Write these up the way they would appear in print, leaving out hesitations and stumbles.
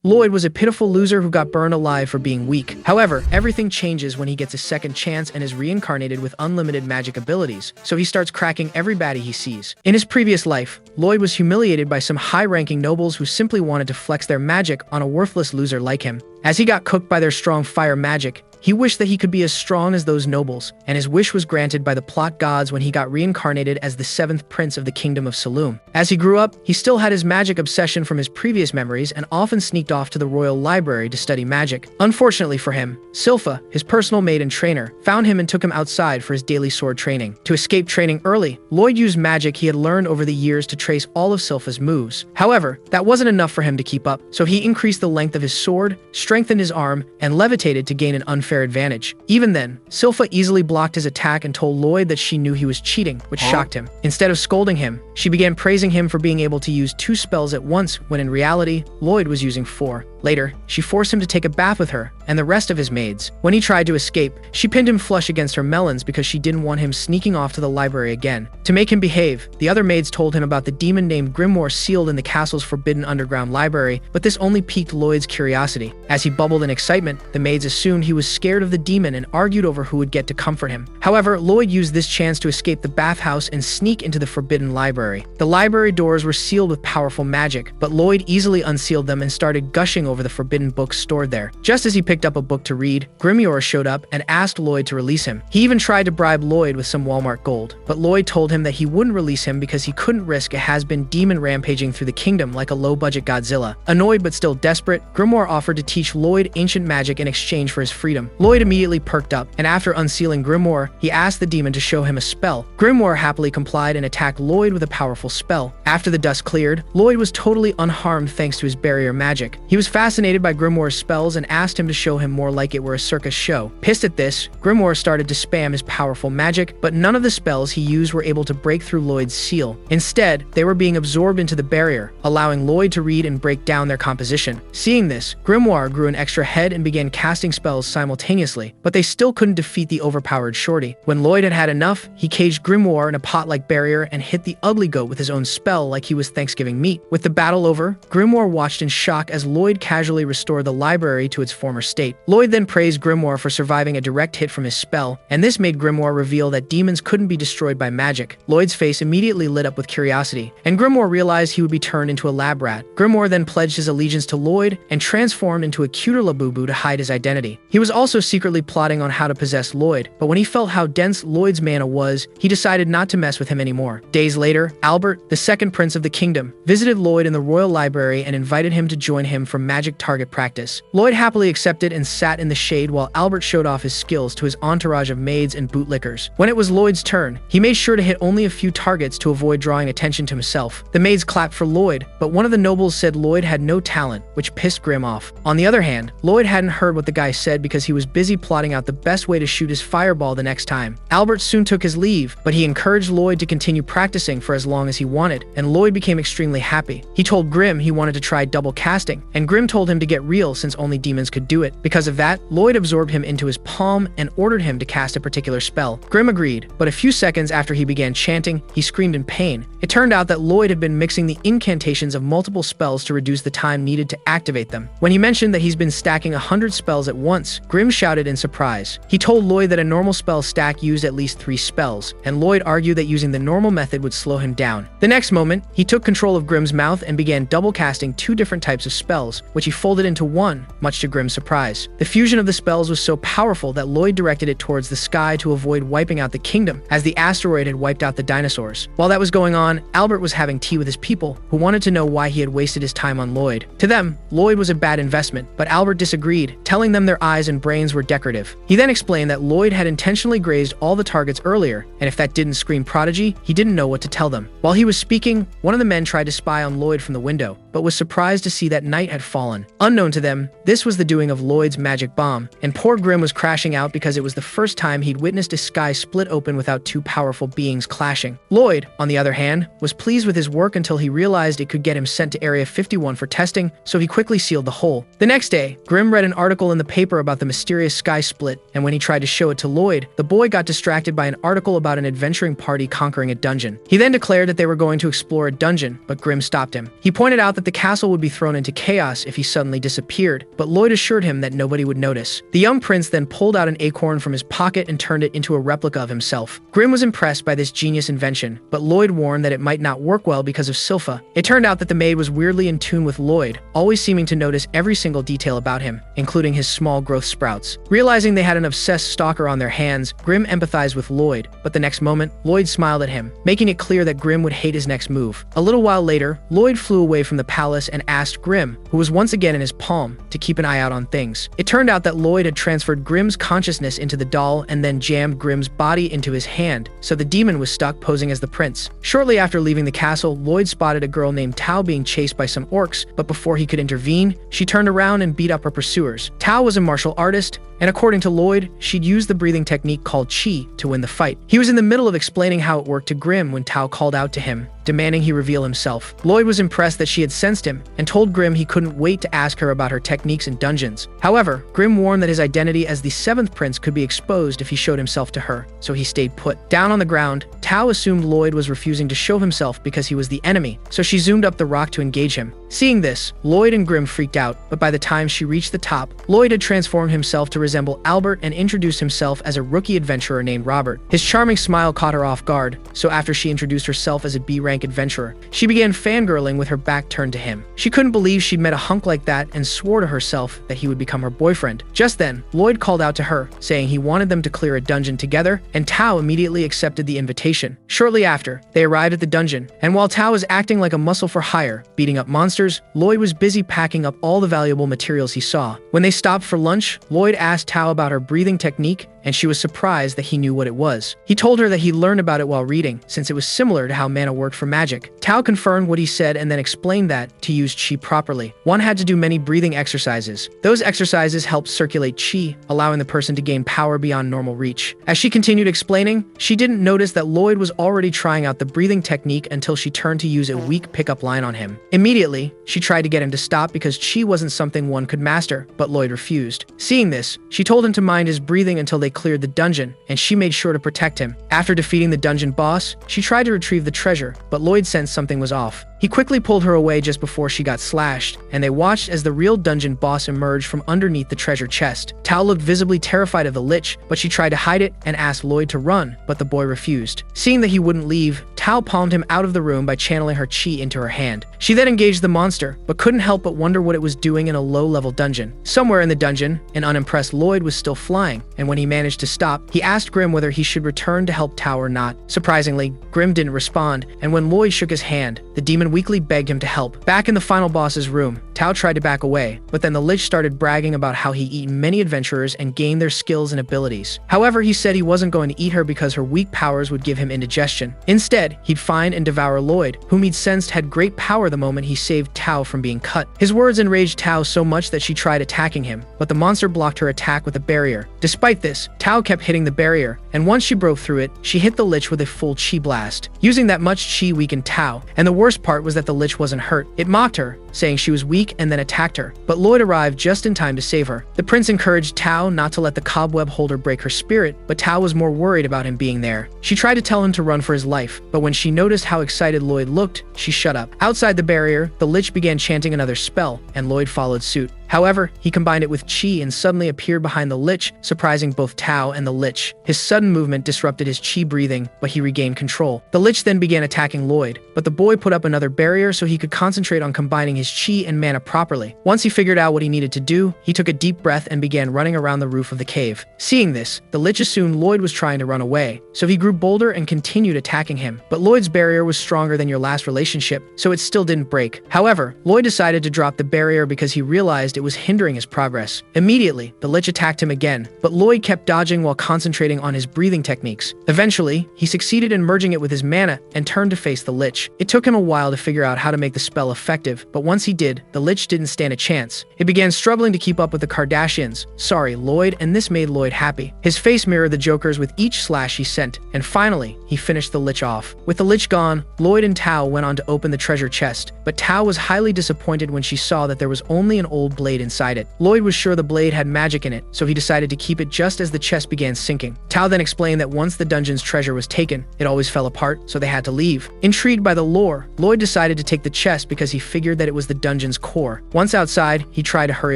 Lloyd was a pitiful loser who got burned alive for being weak. However, everything changes when he gets a second chance and is reincarnated with unlimited magic abilities, so he starts cracking every baddie he sees. In his previous life, Lloyd was humiliated by some high-ranking nobles who simply wanted to flex their magic on a worthless loser like him. As he got cooked by their strong fire magic, he wished that he could be as strong as those nobles, and his wish was granted by the plot gods when he got reincarnated as the 7th prince of the kingdom of Saloum. As he grew up, he still had his magic obsession from his previous memories and often sneaked off to the royal library to study magic. Unfortunately for him, Silpha, his personal maid and trainer, found him and took him outside for his daily sword training. To escape training early, Lloyd used magic he had learned over the years to trace all of Silpha's moves. However, that wasn't enough for him to keep up, so he increased the length of his sword, strengthened his arm, and levitated to gain an unfair advantage. Even then, Silpha easily blocked his attack and told Lloyd that she knew he was cheating, which shocked him. Instead of scolding him, she began praising him for being able to use 2 spells at once when in reality, Lloyd was using 4. Later, she forced him to take a bath with her and the rest of his maids. When he tried to escape, she pinned him flush against her melons because she didn't want him sneaking off to the library again. To make him behave, the other maids told him about the demon named Grimoire sealed in the castle's forbidden underground library, but this only piqued Lloyd's curiosity. As he bubbled in excitement, the maids assumed he was scared of the demon and argued over who would get to comfort him. However, Lloyd used this chance to escape the bathhouse and sneak into the forbidden library. The library doors were sealed with powerful magic, but Lloyd easily unsealed them and started gushing over the forbidden books stored there. Just as he picked up a book to read, Grimoire showed up and asked Lloyd to release him. He even tried to bribe Lloyd with some Walmart gold, but Lloyd told him that he wouldn't release him because he couldn't risk a has-been demon rampaging through the kingdom like a low-budget Godzilla. Annoyed but still desperate, Grimoire offered to teach Lloyd ancient magic in exchange for his freedom. Lloyd immediately perked up, and after unsealing Grimoire, he asked the demon to show him a spell. Grimoire happily complied and attacked Lloyd with a powerful spell. After the dust cleared, Lloyd was totally unharmed thanks to his barrier magic. He was fascinated by Grimoire's spells and asked him to show him more like it were a circus show. Pissed at this, Grimoire started to spam his powerful magic, but none of the spells he used were able to break through Lloyd's seal. Instead, they were being absorbed into the barrier, allowing Lloyd to read and break down their composition. Seeing this, Grimoire grew an extra head and began casting spells simultaneously, but they still couldn't defeat the overpowered shorty. When Lloyd had had enough, he caged Grimoire in a pot-like barrier and hit the ugly goat with his own spell like he was Thanksgiving meat. With the battle over, Grimoire watched in shock as Lloyd casually restored the library to its former state. Lloyd then praised Grimoire for surviving a direct hit from his spell, and this made Grimoire reveal that demons couldn't be destroyed by magic. Lloyd's face immediately lit up with curiosity, and Grimoire realized he would be turned into a lab rat. Grimoire then pledged his allegiance to Lloyd and transformed into a cuter Labubu to hide his identity. He was also secretly plotting on how to possess Lloyd, but when he felt how dense Lloyd's mana was, he decided not to mess with him anymore. Days later, Albert, the 2nd prince of the kingdom, visited Lloyd in the royal library and invited him to join him for magic target practice. Lloyd happily accepted and sat in the shade while Albert showed off his skills to his entourage of maids and bootlickers. When it was Lloyd's turn, he made sure to hit only a few targets to avoid drawing attention to himself. The maids clapped for Lloyd, but one of the nobles said Lloyd had no talent, which pissed Grim off. On the other hand, Lloyd hadn't heard what the guy said because he was busy plotting out the best way to shoot his fireball the next time. Albert soon took his leave, but he encouraged Lloyd to continue practicing for as long as he wanted, and Lloyd became extremely happy. He told Grim he wanted to try double casting, and Grim told him to get real since only demons could do it. Because of that, Lloyd absorbed him into his palm and ordered him to cast a particular spell. Grim agreed, but a few seconds after he began chanting, he screamed in pain. It turned out that Lloyd had been mixing the incantations of multiple spells to reduce the time needed to activate them. When he mentioned that he's been stacking 100 spells at once, Grim shouted in surprise. He told Lloyd that a normal spell stack used at least 3 spells, and Lloyd argued that using the normal method would slow him down. The next moment, he took control of Grim's mouth and began double casting 2 different types of spells, which he folded into one, much to Grim's surprise. The fusion of the spells was so powerful that Lloyd directed it towards the sky to avoid wiping out the kingdom, as the asteroid had wiped out the dinosaurs. While that was going on, Albert was having tea with his people, who wanted to know why he had wasted his time on Lloyd. To them, Lloyd was a bad investment, but Albert disagreed, telling them their eyes and brains were decorative. He then explained that Lloyd had intentionally grazed all the targets earlier, and if that didn't scream prodigy, he didn't know what to tell them. While he was speaking, one of the men tried to spy on Lloyd from the window, but was surprised to see that night had fallen. Unknown to them, this was the doing of Lloyd's magic bomb, and poor Grim was crashing out because it was the first time he'd witnessed a sky split open without 2 powerful beings clashing. Lloyd, on the other hand, was pleased with his work until he realized it could get him sent to Area 51 for testing, so he quickly sealed the hole. The next day, Grim read an article in the paper about the mysterious sky split, and when he tried to show it to Lloyd, the boy got distracted by an article about an adventuring party conquering a dungeon. He then declared that they were going to explore a dungeon, but Grim stopped him. He pointed out that the castle would be thrown into chaos if he suddenly disappeared, but Lloyd assured him that nobody would notice. The young prince then pulled out an acorn from his pocket and turned it into a replica of himself. Grim was impressed by this genius invention, but Lloyd warned that it might not work well because of Silpha. It turned out that the maid was weirdly in tune with Lloyd, always seeming to notice every single detail about him, including his small growth sprouts. Realizing they had an obsessed stalker on their hands, Grim empathized with Lloyd, but the next moment, Lloyd smiled at him, making it clear that Grim would hate his next move. A little while later, Lloyd flew away from the palace and asked Grim, who was once again in his palm, to keep an eye out on things. It turned out that Lloyd had transferred Grim's consciousness into the doll and then jammed Grim's body into his hand, so the demon was stuck posing as the prince. Shortly after leaving the castle, Lloyd spotted a girl named Tao being chased by some orcs, but before he could intervene, she turned around and beat up her pursuers. Tao was a martial artist, and according to Lloyd, she'd used the breathing technique called Chi to win the fight. He was in the middle of explaining how it worked to Grim when Tao called out to him, demanding he reveal himself. Lloyd was impressed that she had sensed him, and told Grim he couldn't wait to ask her about her techniques in dungeons. However, Grim warned that his identity as the 7th prince could be exposed if he showed himself to her, so he stayed put. Down on the ground, Tao assumed Lloyd was refusing to show himself because he was the enemy, so she zoomed up the rock to engage him. Seeing this, Lloyd and Grim freaked out, but by the time she reached the top, Lloyd had transformed himself to resemble Albert and introduced himself as a rookie adventurer named Robert. His charming smile caught her off guard, so after she introduced herself as a B-rank adventurer, she began fangirling with her back turned to him. She couldn't believe she'd met a hunk like that and swore to herself that he would become her boyfriend. Just then, Lloyd called out to her, saying he wanted them to clear a dungeon together, and Tao immediately accepted the invitation. Shortly after, they arrived at the dungeon, and while Tao was acting like a muscle for hire, beating up monsters, Lloyd was busy packing up all the valuable materials he saw. When they stopped for lunch, Lloyd asked Tao about her breathing technique, and she was surprised that he knew what it was. He told her that he learned about it while reading, since it was similar to how mana worked for magic. Tao confirmed what he said and then explained that, to use Chi properly, one had to do many breathing exercises. Those exercises helped circulate Chi, allowing the person to gain power beyond normal reach. As she continued explaining, she didn't notice that Lloyd was already trying out the breathing technique until she turned to use a weak pickup line on him. Immediately, she tried to get him to stop because Chi wasn't something one could master, but Lloyd refused. Seeing this, she told him to mind his breathing until they cleared the dungeon, and she made sure to protect him. After defeating the dungeon boss, she tried to retrieve the treasure, but Lloyd sensed something was off. He quickly pulled her away just before she got slashed, and they watched as the real dungeon boss emerged from underneath the treasure chest. Tao looked visibly terrified of the lich, but she tried to hide it and asked Lloyd to run, but the boy refused. Seeing that he wouldn't leave, Tao palmed him out of the room by channeling her chi into her hand. She then engaged the monster, but couldn't help but wonder what it was doing in a low-level dungeon. Somewhere in the dungeon, an unimpressed Lloyd was still flying, and when he managed to stop, he asked Grim whether he should return to help Tao or not. Surprisingly, Grim didn't respond, and when Lloyd shook his hand, the demon weakly begged him to help. Back in the final boss's room, Tao tried to back away, but then the lich started bragging about how he'd eaten many adventurers and gained their skills and abilities. However, he said he wasn't going to eat her because her weak powers would give him indigestion. Instead, he'd find and devour Lloyd, whom he'd sensed had great power the moment he saved Tao from being cut. His words enraged Tao so much that she tried attacking him, but the monster blocked her attack with a barrier. Despite this, Tao kept hitting the barrier, and once she broke through it, she hit the lich with a full chi blast. Using that much chi weakened Tao, and the worst part was that the lich wasn't hurt. It mocked her, saying she was weak and then attacked her, but Lloyd arrived just in time to save her. The prince encouraged Tao not to let the cobweb holder break her spirit, but Tao was more worried about him being there. She tried to tell him to run for his life, but when she noticed how excited Lloyd looked, she shut up. Outside the barrier, the lich began chanting another spell, and Lloyd followed suit. However, he combined it with chi and suddenly appeared behind the lich, surprising both Tao and the lich. His sudden movement disrupted his chi breathing, but he regained control. The lich then began attacking Lloyd, but the boy put up another barrier so he could concentrate on combining his chi and mana properly. Once he figured out what he needed to do, he took a deep breath and began running around the roof of the cave. Seeing this, the lich assumed Lloyd was trying to run away, so he grew bolder and continued attacking him. But Lloyd's barrier was stronger than your last relationship, so it still didn't break. However, Lloyd decided to drop the barrier because he realized it was hindering his progress. Immediately, the lich attacked him again, but Lloyd kept dodging while concentrating on his breathing techniques. Eventually, he succeeded in merging it with his mana and turned to face the lich. It took him a while to figure out how to make the spell effective, but once he did, the lich didn't stand a chance. It began struggling to keep up with the Kardashians, sorry, Lloyd, and this made Lloyd happy. His face mirrored the Joker's with each slash he sent, and finally, he finished the lich off. With the lich gone, Lloyd and Tao went on to open the treasure chest, but Tao was highly disappointed when she saw that there was only an old blade inside it. Lloyd was sure the blade had magic in it, so he decided to keep it just as the chest began sinking. Tao then explained that once the dungeon's treasure was taken, it always fell apart, so they had to leave. Intrigued by the lore, Lloyd decided to take the chest because he figured that it was the dungeon's core. Once outside, he tried to hurry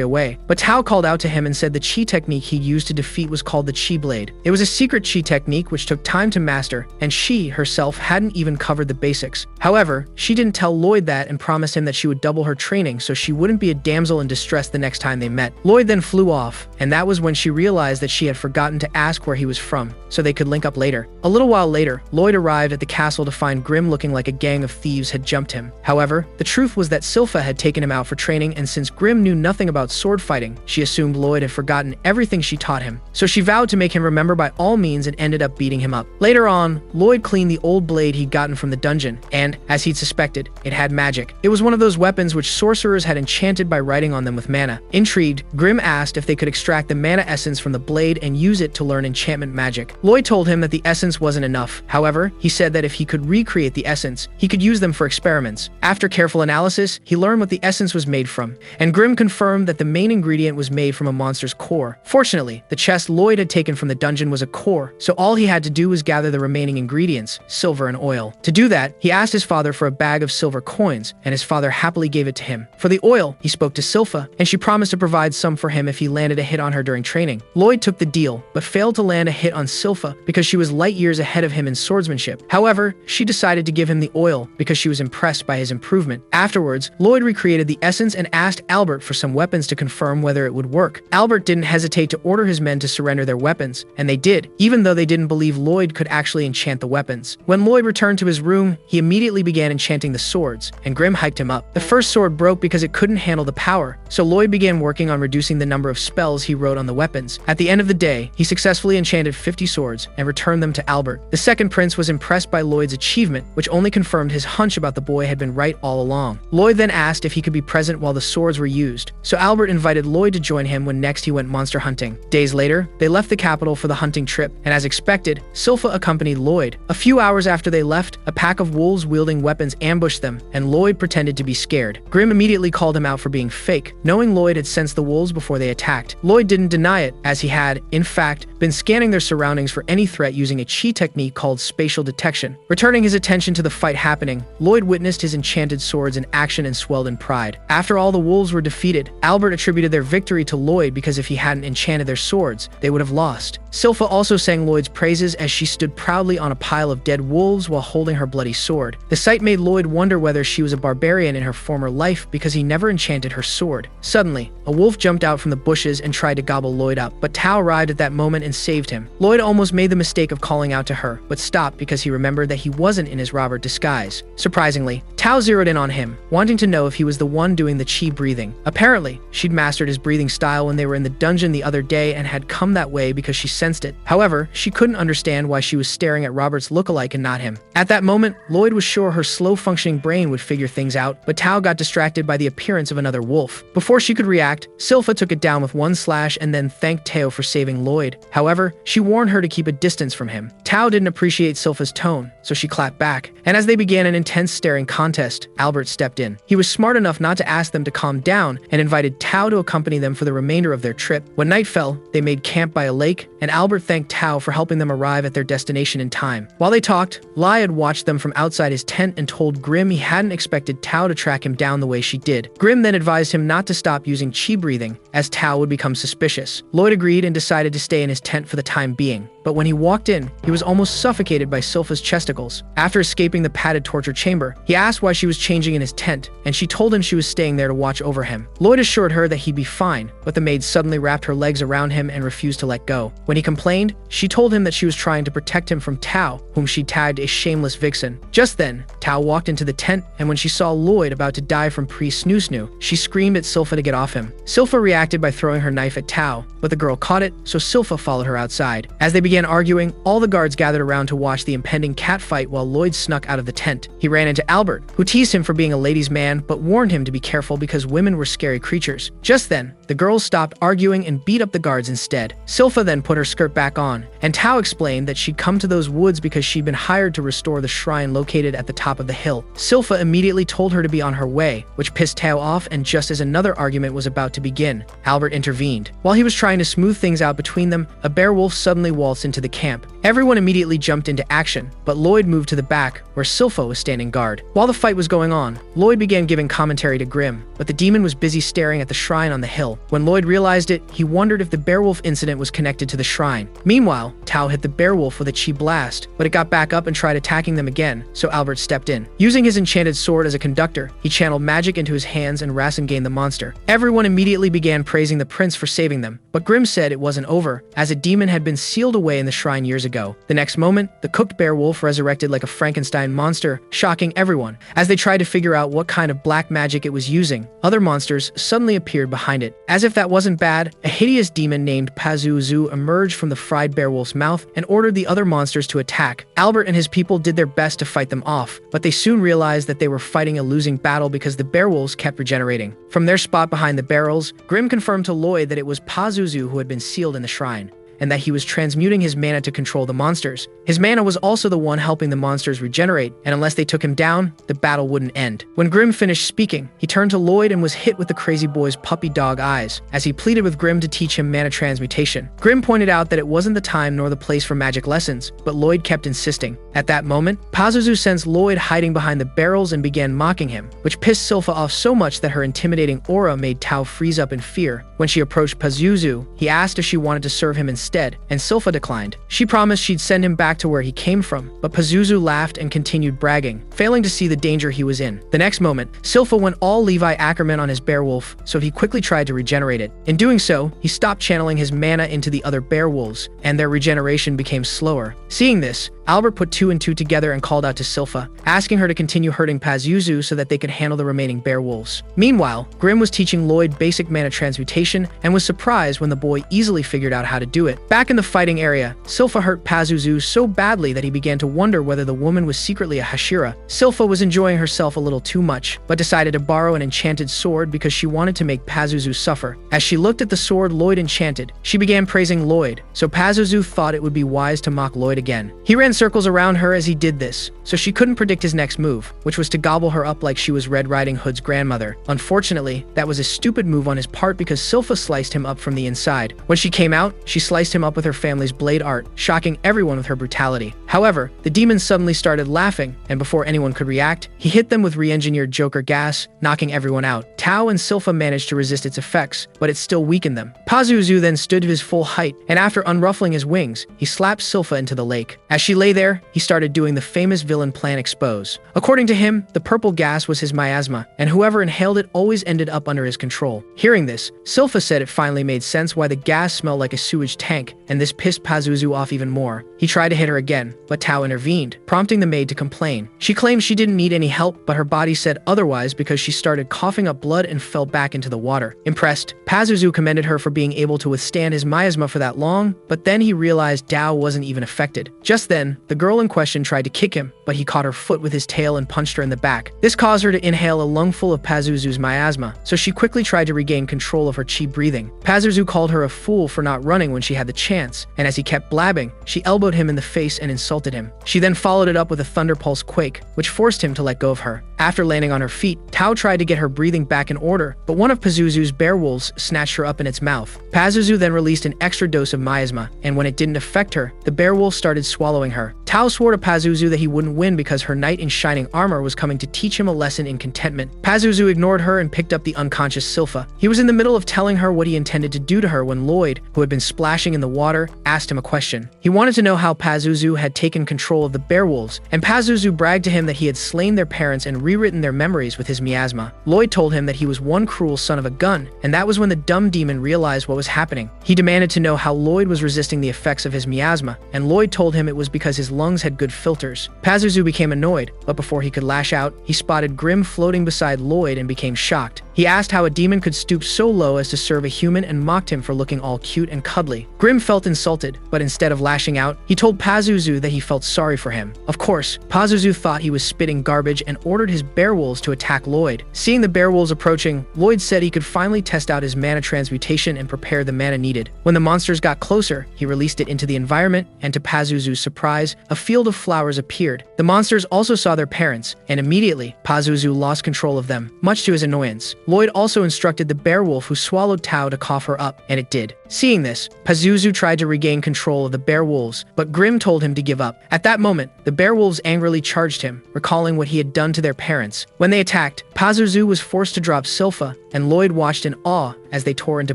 away, but Tao called out to him and said the chi technique he'd used to defeat was called the chi blade. It was a secret chi technique which took time to master, and she, herself, hadn't even covered the basics. However, she didn't tell Lloyd that and promised him that she would double her training so she wouldn't be a damsel in distress the next time they met. Lloyd then flew off, and that was when she realized that she had forgotten to ask where he was from, so they could link up later. A little while later, Lloyd arrived at the castle to find Grim looking like a gang of thieves had jumped him. However, the truth was that Silpha had taken him out for training, and since Grim knew nothing about sword fighting, she assumed Lloyd had forgotten everything she taught him. So she vowed to make him remember by all means and ended up beating him up. Later on, Lloyd cleaned the old blade he'd gotten from the dungeon, and, as he'd suspected, it had magic. It was one of those weapons which sorcerers had enchanted by writing on them with mana. Intrigued, Grim asked if they could extract the mana essence from the blade and use it to learn enchantment magic. Lloyd told him that the essence wasn't enough. However, he said that if he could recreate the essence, he could use them for experiments. After careful analysis, he learned what the essence was made from, and Grim confirmed that the main ingredient was made from a monster's core. Fortunately, the chest Lloyd had taken from the dungeon was a core, so all he had to do was gather the remaining ingredients, silver and oil. To do that, he asked his father for a bag of silver coins, and his father happily gave it to him. For the oil, he spoke to Silpha, and she promised to provide some for him if he landed a hit on her during training. Lloyd took the deal, but failed to land a hit on Silpha because she was light years ahead of him in swordsmanship. However, she decided to give him the oil because she was impressed by his improvement. Afterwards, Lloyd recreated the essence and asked Albert for some weapons to confirm whether it would work. Albert didn't hesitate to order his men to surrender their weapons, and they did, even though they didn't believe Lloyd could actually enchant the weapons. When Lloyd returned to his room, he immediately began enchanting the swords, and Grim hyped him up. The first sword broke because it couldn't handle the power, so Lloyd began working on reducing the number of spells he wrote on the weapons. At the end of the day, he successfully enchanted 50 swords and returned them to Albert. The second prince was impressed by Lloyd's achievement, which only confirmed his hunch about the boy had been right all along. Lloyd then asked if he could be present while the swords were used, so Albert invited Lloyd to join him when next he went monster hunting. Days later, they left the capital for the hunting trip, and as expected, Silpha accompanied Lloyd. A few hours after they left, a pack of wolves wielding weapons ambushed them, and Lloyd pretended to be scared. Grim immediately called him out for being fake, knowing Lloyd had sensed the wolves before they attacked. Lloyd didn't deny it, as he had, in fact, been scanning their surroundings for any threat using a chi technique called spatial detection. Returning his attention to the fight happening, Lloyd witnessed his enchanted swords in action and swelled in pride. After all the wolves were defeated, Albert attributed their victory to Lloyd because if he hadn't enchanted their swords, they would have lost. Silpha also sang Lloyd's praises as she stood proudly on a pile of dead wolves while holding her bloody sword. The sight made Lloyd wonder whether she was a barbarian in her former life because he never enchanted her sword. Suddenly, a wolf jumped out from the bushes and tried to gobble Lloyd up, but Tao arrived at that moment and saved him. Lloyd almost made the mistake of calling out to her, but stopped because he remembered that he wasn't in his robber disguise. Surprisingly, Tao zeroed in on him, wanting to know if he was the one doing the chi breathing. Apparently, she'd mastered his breathing style when they were in the dungeon the other day and had come that way because she sensed it. However, she couldn't understand why she was staring at Robert's lookalike and not him. At that moment, Lloyd was sure her slow-functioning brain would figure things out, but Tao got distracted by the appearance of another wolf. Before she could react, Silpha took it down with one slash and then thanked Tao for saving Lloyd. However, she warned her to keep a distance from him. Tao didn't appreciate Silpha's tone, so she clapped back. And as they began an intense staring contest, Albert stepped in. He was smart enough not to ask them to calm down and invited Tao to accompany them for the remainder of their trip. When night fell, they made camp by a lake, and Albert thanked Tao for helping them arrive at their destination in time. While they talked, Lai had watched them from outside his tent and told Grim he hadn't expected Tao to track him down the way she did. Grim then advised him not to stop using chi breathing, as Tao would become suspicious. Lloyd agreed and decided to stay in his tent for the time being. But when he walked in, he was almost suffocated by Silpha's chesticles. After escaping the padded torture chamber, he asked why she was changing in his tent, and she told him she was staying there to watch over him. Lloyd assured her that he'd be fine, but the maid suddenly wrapped her legs around him and refused to let go. When he complained, she told him that she was trying to protect him from Tao, whom she tagged a shameless vixen. Just then, Tao walked into the tent, and when she saw Lloyd about to die from pre-snoo-snoo, she screamed at Silpha to get off him. Silpha reacted by throwing her knife at Tao, but the girl caught it, so Silpha followed her outside. As they began arguing, all the guards gathered around to watch the impending cat fight while Lloyd snuck out of the tent. He ran into Albert, who teased him for being a ladies' man but warned him to be careful because women were scary creatures. Just then, the girls stopped arguing and beat up the guards instead. Silpha then put her skirt back on, and Tao explained that she'd come to those woods because she'd been hired to restore the shrine located at the top of the hill. Silpha immediately told her to be on her way, which pissed Tao off, and just as another argument was about to begin, Albert intervened. While he was trying to smooth things out between them, a bear wolf suddenly waltzed into the camp, Everyone immediately jumped into action, but Lloyd moved to the back, where Silpha was standing guard. While the fight was going on, Lloyd began giving commentary to Grimm, but the demon was busy staring at the shrine on the hill. When Lloyd realized it, he wondered if the Beowulf incident was connected to the shrine. Meanwhile, Tao hit the Beowulf with a chi blast, but it got back up and tried attacking them again, so Albert stepped in. Using his enchanted sword as a conductor, he channeled magic into his hands and Rasengan the monster. Everyone immediately began praising the prince for saving them, but Grimm said it wasn't over, as a demon had been sealed away in the shrine years ago. The next moment, the cooked Beowulf resurrected like a Frankenstein monster, shocking everyone. As they tried to figure out what kind of black magic it was using, other monsters suddenly appeared behind it. As if that wasn't bad, a hideous demon named Pazuzu emerged from the fried Beowulf's mouth and ordered the other monsters to attack. Albert and his people did their best to fight them off, but they soon realized that they were fighting a losing battle because the Beowulfs kept regenerating. From their spot behind the barrels, Grimm confirmed to Lloyd that it was Pazuzu who had been sealed in the shrine, and that he was transmuting his mana to control the monsters. His mana was also the one helping the monsters regenerate, and unless they took him down, the battle wouldn't end. When Grimm finished speaking, he turned to Lloyd and was hit with the crazy boy's puppy dog eyes, as he pleaded with Grimm to teach him mana transmutation. Grimm pointed out that it wasn't the time nor the place for magic lessons, but Lloyd kept insisting. At that moment, Pazuzu sensed Lloyd hiding behind the barrels and began mocking him, which pissed Silpha off so much that her intimidating aura made Tao freeze up in fear. When she approached Pazuzu, he asked if she wanted to serve him instead, and Silpha declined. She promised she'd send him back to where he came from, but Pazuzu laughed and continued bragging, failing to see the danger he was in. The next moment, Silpha went all Levi Ackerman on his Beowulf, so he quickly tried to regenerate it. In doing so, he stopped channeling his mana into the other Beowulfs, and their regeneration became slower. Seeing this, Albert put 2 and 2 together and called out to Silpha, asking her to continue hurting Pazuzu so that they could handle the remaining Beowulfs. Meanwhile, Grimm was teaching Lloyd basic mana transmutation and was surprised when the boy easily figured out how to do it. Back in the fighting area, Silpha hurt Pazuzu so badly that he began to wonder whether the woman was secretly a Hashira. Silpha was enjoying herself a little too much, but decided to borrow an enchanted sword because she wanted to make Pazuzu suffer. As she looked at the sword Lloyd enchanted, she began praising Lloyd, so Pazuzu thought it would be wise to mock Lloyd again. He ran circles around her as he did this, so she couldn't predict his next move, which was to gobble her up like she was Red Riding Hood's grandmother. Unfortunately, that was a stupid move on his part because Silpha sliced him up from the inside. When she came out, she sliced him up with her family's blade art, shocking everyone with her brutality. However, the demon suddenly started laughing, and before anyone could react, he hit them with re-engineered Joker gas, knocking everyone out. Tao and Silpha managed to resist its effects, but it still weakened them. Pazuzu then stood to his full height, and after unruffling his wings, he slapped Silpha into the lake. As she lay there, he started doing the famous villain plan expose. According to him, the purple gas was his miasma, and whoever inhaled it always ended up under his control. Hearing this, Silpha said it finally made sense why the gas smelled like a sewage tank, and this pissed Pazuzu off even more. He tried to hit her again, but Tao intervened, prompting the maid to complain. She claimed she didn't need any help, but her body said otherwise because she started coughing up blood and fell back into the water. Impressed, Pazuzu commended her for being able to withstand his miasma for that long, but then he realized Tao wasn't even affected. Just then, the girl in question tried to kick him, but he caught her foot with his tail and punched her in the back. This caused her to inhale a lungful of Pazuzu's miasma, so she quickly tried to regain control of her chi breathing. Pazuzu called her a fool for not running when she had the chance, and as he kept blabbing, she elbowed him in the face and insulted him. She then followed it up with a thunder pulse quake, which forced him to let go of her. After landing on her feet, Tao tried to get her breathing back in order, but one of Pazuzu's Beowulfs snatched her up in its mouth. Pazuzu then released an extra dose of miasma, and when it didn't affect her, the Beowulf started swallowing her. Tao swore to Pazuzu that he wouldn't win because her knight in shining armor was coming to teach him a lesson in contentment. Pazuzu ignored her and picked up the unconscious Silpha. He was in the middle of telling her what he intended to do to her when Lloyd, who had been splashing in the water, asked him a question. He wanted to know how Pazuzu had taken control of the Beowulfs, and Pazuzu bragged to him that he had slain their parents and rewritten their memories with his miasma. Lloyd told him that he was one cruel son of a gun, and that was when the dumb demon realized what was happening. He demanded to know how Lloyd was resisting the effects of his miasma, and Lloyd told him it was because his lungs had good filters. Pazuzu became annoyed, but before he could lash out, he spotted Grimm floating beside Lloyd and became shocked. He asked how a demon could stoop so low as to serve a human and mocked him for looking all cute and cuddly. Grimm felt insulted, but instead of lashing out, he told Pazuzu that he felt sorry for him. Of course, Pazuzu thought he was spitting garbage and ordered his Beowulfs to attack Lloyd. Seeing the Beowulfs approaching, Lloyd said he could finally test out his mana transmutation and prepare the mana needed. When the monsters got closer, he released it into the environment, and to Pazuzu's surprise, a field of flowers appeared. The monsters also saw their parents, and immediately, Pazuzu lost control of them, much to his annoyance. Lloyd also instructed the beowulf who swallowed Tao to cough her up, and it did. Seeing this, Pazuzu tried to regain control of the beowolves, but Grimm told him to give up. At that moment, the beowolves angrily charged him, recalling what he had done to their parents. When they attacked, Pazuzu was forced to drop Silpha, and Lloyd watched in awe as they tore into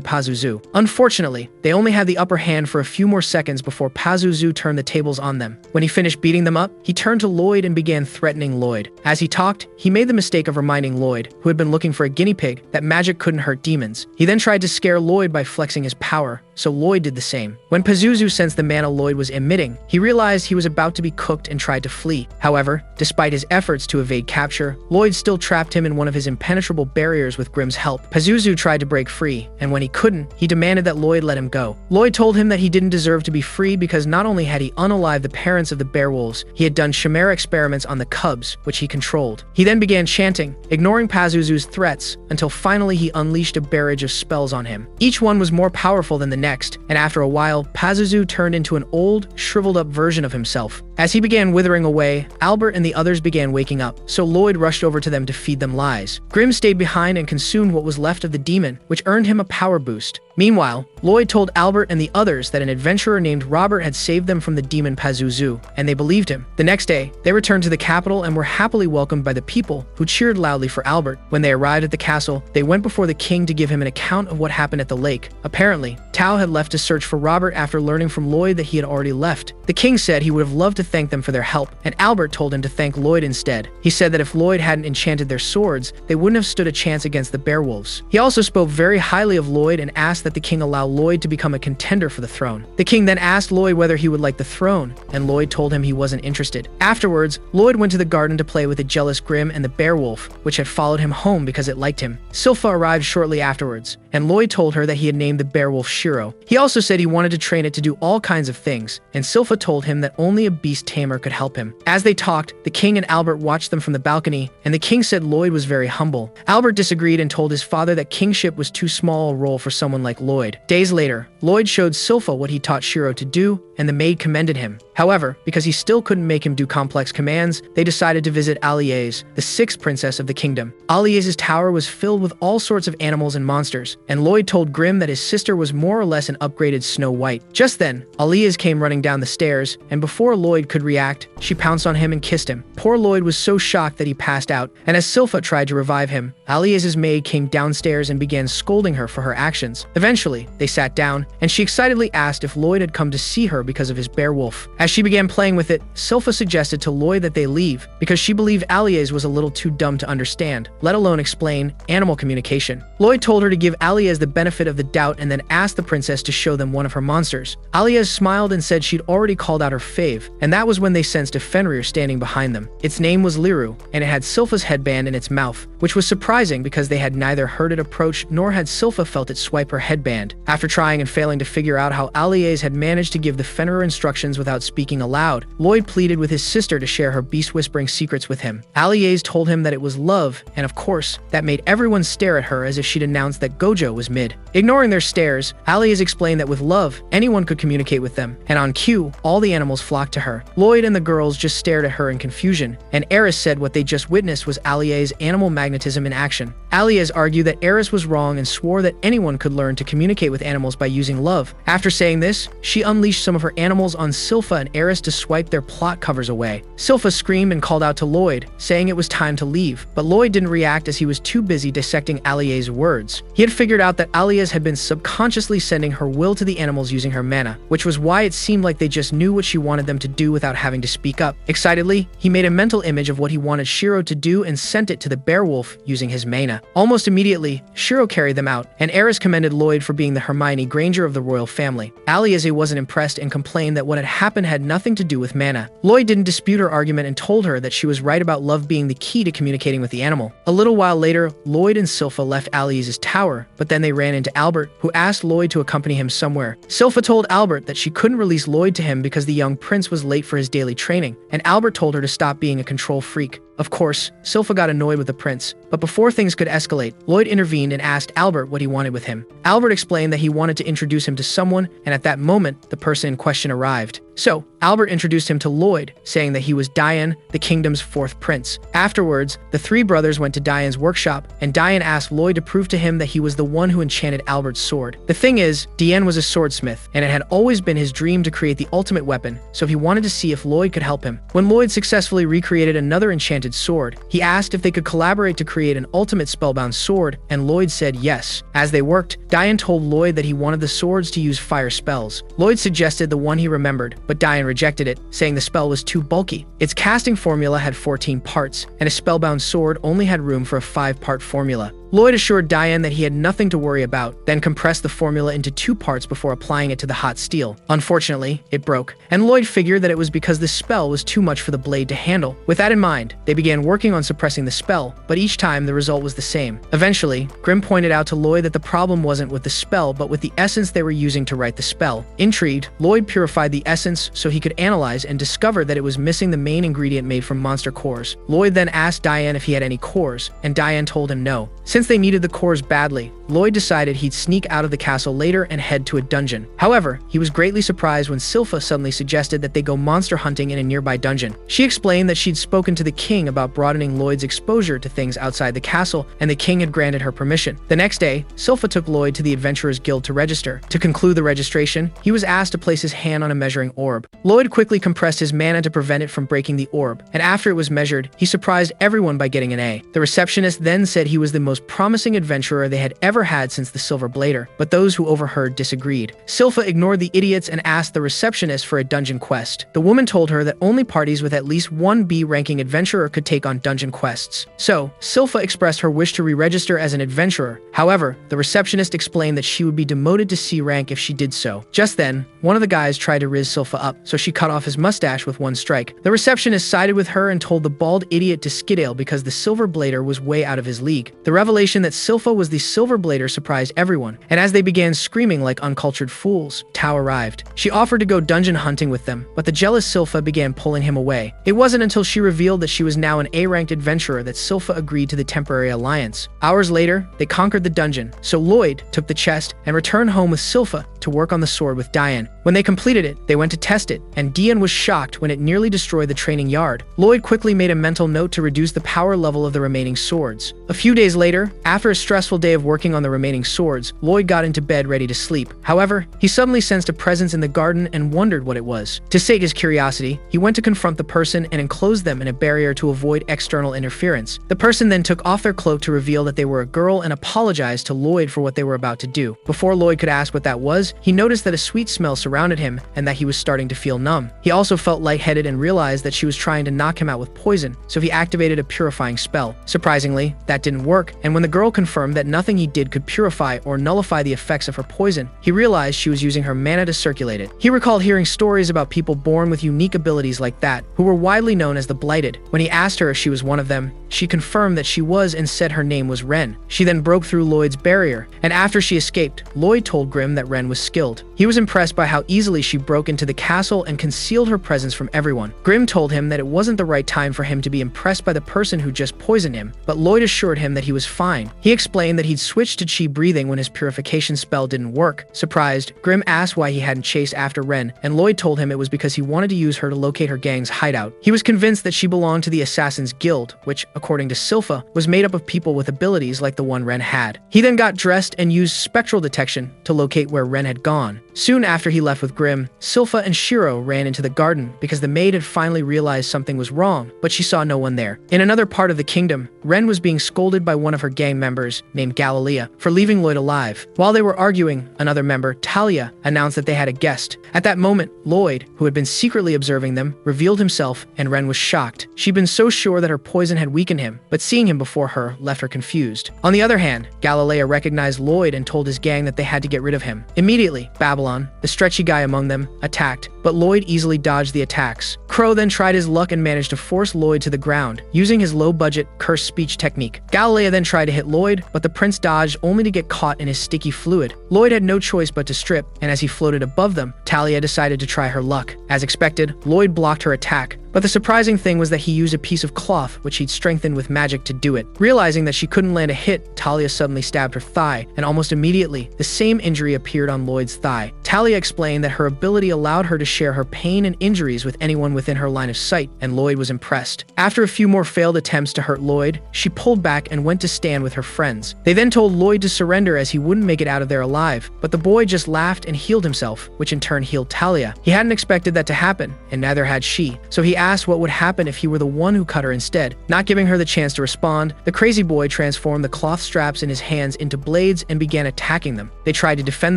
Pazuzu. Unfortunately, they only had the upper hand for a few more seconds before Pazuzu turned the tables on them. When he finished beating them up, he turned to Lloyd and began threatening Lloyd. As he talked, he made the mistake of reminding Lloyd, who had been looking for a guinea pig, that magic couldn't hurt demons. He then tried to scare Lloyd by flexing his power, so Lloyd did the same. When Pazuzu sensed the mana Lloyd was emitting, he realized he was about to be cooked and tried to flee. However, despite his efforts to evade capture, Lloyd still trapped him in one of his impenetrable barriers with Grimm's help. Pazuzu tried to break free, and when he couldn't, he demanded that Lloyd let him go. Lloyd told him that he didn't deserve to be free because not only had he unalived the parents of the beowolves, he had done chimera experiments on the cubs, which he controlled. He then began chanting, ignoring Pazuzu's threats, until finally he unleashed a barrage of spells on him. Each one was more powerful than the next, and after a while, Pazuzu turned into an old, shriveled-up version of himself. As he began withering away, Albert and the others began waking up, so Lloyd rushed over to them to feed them lies. Grimm stayed behind and consumed what was left of the demon, which earned him a power boost. Meanwhile, Lloyd told Albert and the others that an adventurer named Robert had saved them from the demon Pazuzu, and they believed him. The next day, they returned to the capital and were happily welcomed by the people, who cheered loudly for Albert. When they arrived at the castle, they went before the king to give him an account of what happened at the lake. Apparently, Tao had left to search for Robert after learning from Lloyd that he had already left. The king said he would have loved to thank them for their help, and Albert told him to thank Lloyd instead. He said that if Lloyd hadn't enchanted their swords, they wouldn't have stood a chance against the beowolves. He also spoke very highly of Lloyd and asked that the king allow Lloyd to become a contender for the throne. The king then asked Lloyd whether he would like the throne, and Lloyd told him he wasn't interested. Afterwards, Lloyd went to the garden to play with the jealous Grimm and the beowolf, which had followed him home because it liked him. Silpha arrived shortly afterwards, and Lloyd told her that he had named the beowolf Shiro. He also said he wanted to train it to do all kinds of things, and Silpha told him that only a beast tamer could help him. As they talked, the king and Albert watched them from the balcony, and the king said Lloyd was very humble. Albert disagreed and told his father that kingship was too small a role for someone like Lloyd. Days later, Lloyd showed Silpha what he taught Shiro to do, and the maid commended him. However, because he still couldn't make him do complex commands, they decided to visit Aliez, the sixth princess of the kingdom. Aliez's tower was filled with all sorts of animals and monsters, and Lloyd told Grimm that his sister was more or less an upgraded Snow White. Just then, Aliez came running down the stairs, and before Lloyd could react, she pounced on him and kissed him. Poor Lloyd was so shocked that he passed out, and as Silpha tried to revive him, Aliez's maid came downstairs and began scolding her for her actions. Eventually, they sat down, and she excitedly asked if Lloyd had come to see her because of his beowolf. As she began playing with it, Silpha suggested to Lloyd that they leave, because she believed Aliez was a little too dumb to understand, let alone explain animal communication. Lloyd told her to give Aliez the benefit of the doubt and then asked the princess to show them one of her monsters. Aliez smiled and said she'd already called out her fave, and that was when they sensed a Fenrir standing behind them. Its name was Liru, and it had Silpha's headband in its mouth, which was surprising because they had neither heard it approach nor had Silpha felt it swipe her headband. After trying and failing to figure out how Aliez had managed to give the Fenrir instructions without speaking aloud, Lloyd pleaded with his sister to share her beast-whispering secrets with him. Aliez told him that it was love, and of course, that made everyone stare at her as if she'd announced that Gojo was mid. Ignoring their stares, Aliez explained that with love, anyone could communicate with them, and on cue, all the animals flocked to her. Lloyd and the girls just stared at her in confusion, and Eris said what they just witnessed was Aliez's animal magnetism in action. Aliez argued that Eris was wrong and swore that anyone could learn to communicate with animals by using love. After saying this, she unleashed some of her animals on Silpha and Eris to swipe their plot covers away. Silpha screamed and called out to Lloyd, saying it was time to leave, but Lloyd didn't react as he was too busy dissecting Aliez's words. He had figured out that Aliez had been subconsciously sending her will to the animals using her mana, which was why it seemed like they just knew what she wanted them to do without having to speak up. Excitedly, he made a mental image of what he wanted Shiro to do and sent it to the beowolf using his mana. Almost immediately, Shiro carried them out, and Eris commended Lloyd for being the Hermione Granger of the royal family. Aliez wasn't impressed and complained that what had happened had nothing to do with mana. Lloyd didn't dispute her argument and told her that she was right about love being the key to communicating with the animal. A little while later, Lloyd and Silpha left Aliez's tower, but then they ran into Albert, who asked Lloyd to accompany him somewhere. Silpha told Albert that she couldn't release Lloyd to him because the young prince was late for his daily training, and Albert told her to stop being a control freak. Of course, Silpha got annoyed with the prince, but before things could escalate, Lloyd intervened and asked Albert what he wanted with him. Albert explained that he wanted to introduce him to someone, and at that moment, the person in question arrived. So, Albert introduced him to Lloyd, saying that he was Diane, the kingdom's fourth prince. Afterwards, the three brothers went to Diane's workshop, and Diane asked Lloyd to prove to him that he was the one who enchanted Albert's sword. The thing is, Diane was a swordsmith, and it had always been his dream to create the ultimate weapon, so he wanted to see if Lloyd could help him. When Lloyd successfully recreated another enchanted sword, he asked if they could collaborate to create an ultimate spellbound sword, and Lloyd said yes. As they worked, Diane told Lloyd that he wanted the swords to use fire spells. Lloyd suggested the one he remembered, but Diane rejected it, saying the spell was too bulky. Its casting formula had 14 parts, and a spellbound sword only had room for a 5-part formula. Lloyd assured Diane that he had nothing to worry about, then compressed the formula into 2 parts before applying it to the hot steel. Unfortunately, it broke, and Lloyd figured that it was because the spell was too much for the blade to handle. With that in mind, they began working on suppressing the spell, but each time the result was the same. Eventually, Grimm pointed out to Lloyd that the problem wasn't with the spell, but with the essence they were using to write the spell. Intrigued, Lloyd purified the essence so he could analyze and discover that it was missing the main ingredient made from monster cores. Lloyd then asked Diane if he had any cores, and Diane told him no. Since they needed the cores badly, Lloyd decided he'd sneak out of the castle later and head to a dungeon. However, he was greatly surprised when Silpha suddenly suggested that they go monster hunting in a nearby dungeon. She explained that she'd spoken to the king about broadening Lloyd's exposure to things outside the castle, and the king had granted her permission. The next day, Silpha took Lloyd to the Adventurers Guild to register. To conclude the registration, he was asked to place his hand on a measuring orb. Lloyd quickly compressed his mana to prevent it from breaking the orb, and after it was measured, he surprised everyone by getting an A. The receptionist then said he was the most promising adventurer they had ever had since the Silver Blader, but those who overheard disagreed. Silpha ignored the idiots and asked the receptionist for a dungeon quest. The woman told her that only parties with at least one B-ranking adventurer could take on dungeon quests. So, Silpha expressed her wish to re-register as an adventurer. However, the receptionist explained that she would be demoted to C rank if she did so. Just then, one of the guys tried to riz Silpha up, so she cut off his mustache with one strike. The receptionist sided with her and told the bald idiot to skedaddle because the Silver Blader was way out of his league. The revelation that Silpha was the Silver Blader surprised everyone, and as they began screaming like uncultured fools, Tao arrived. She offered to go dungeon hunting with them, but the jealous Silpha began pulling him away. It wasn't until she revealed that she was now an A-ranked adventurer that Silpha agreed to the temporary alliance. Hours later, they conquered the dungeon, so Lloyd took the chest and returned home with Silpha to work on the sword with Diane. When they completed it, they went to test it, and Diane was shocked when it nearly destroyed the training yard. Lloyd quickly made a mental note to reduce the power level of the remaining swords. A few days later, after a stressful day of working on the remaining swords, Lloyd got into bed ready to sleep. However, he suddenly sensed a presence in the garden and wondered what it was. To sate his curiosity, he went to confront the person and enclosed them in a barrier to avoid external interference. The person then took off their cloak to reveal that they were a girl and apologized to Lloyd for what they were about to do. Before Lloyd could ask what that was, he noticed that a sweet smell surrounded him and that he was starting to feel numb. He also felt lightheaded and realized that she was trying to knock him out with poison, so he activated a purifying spell. Surprisingly, that didn't work, and when the girl confirmed that nothing he did could purify or nullify the effects of her poison, he realized she was using her mana to circulate it. He recalled hearing stories about people born with unique abilities like that, who were widely known as the Blighted. When he asked her if she was one of them, she confirmed that she was and said her name was Ren. She then broke through Lloyd's barrier, and after she escaped, Lloyd told Grimm that Ren was skilled. He was impressed by how easily she broke into the castle and concealed her presence from everyone. Grimm told him that it wasn't the right time for him to be impressed by the person who just poisoned him, but Lloyd assured him that he was fine. He explained that he'd switched to chi breathing when his purification spell didn't work. Surprised, Grimm asked why he hadn't chased after Ren, and Lloyd told him it was because he wanted to use her to locate her gang's hideout. He was convinced that she belonged to the Assassin's Guild, which, according to Silpha, was made up of people with abilities like the one Ren had. He then got dressed and used spectral detection to locate where Ren had gone. Soon after he left with Grimm, Silpha and Shiro ran into the garden because the maid had finally realized something was wrong, but she saw no one there. In another part of the kingdom, Ren was being scolded by one of her gang members, named Galilea, for leaving Lloyd alive. While they were arguing, another member, Talia, announced that they had a guest. At that moment, Lloyd, who had been secretly observing them, revealed himself, and Ren was shocked. She'd been so sure that her poison had weakened him, but seeing him before her left her confused. On the other hand, Galilea recognized Lloyd and told his gang that they had to get rid of him. Immediately, Babylon, the stretchy guy among them, attacked, but Lloyd easily dodged the attacks. Crow then tried his luck and managed to force Lloyd to the ground, using his low-budget cursed speech technique. Galilea then tried to hit Lloyd, but the prince dodged only to get caught in his sticky fluid. Lloyd had no choice but to strip, and as he floated above them, Talia decided to try her luck. As expected, Lloyd blocked her attack, But the surprising thing was that he used a piece of cloth which he'd strengthened with magic to do it. Realizing that she couldn't land a hit, Talia suddenly stabbed her thigh, and almost immediately, the same injury appeared on Lloyd's thigh. Talia explained that her ability allowed her to share her pain and injuries with anyone within her line of sight, and Lloyd was impressed. After a few more failed attempts to hurt Lloyd, she pulled back and went to stand with her friends. They then told Lloyd to surrender as he wouldn't make it out of there alive, but the boy just laughed and healed himself, which in turn healed Talia. He hadn't expected that to happen, and neither had she, so he asked what would happen if he were the one who cut her instead. Not giving her the chance to respond, the crazy boy transformed the cloth straps in his hands into blades and began attacking them. They tried to defend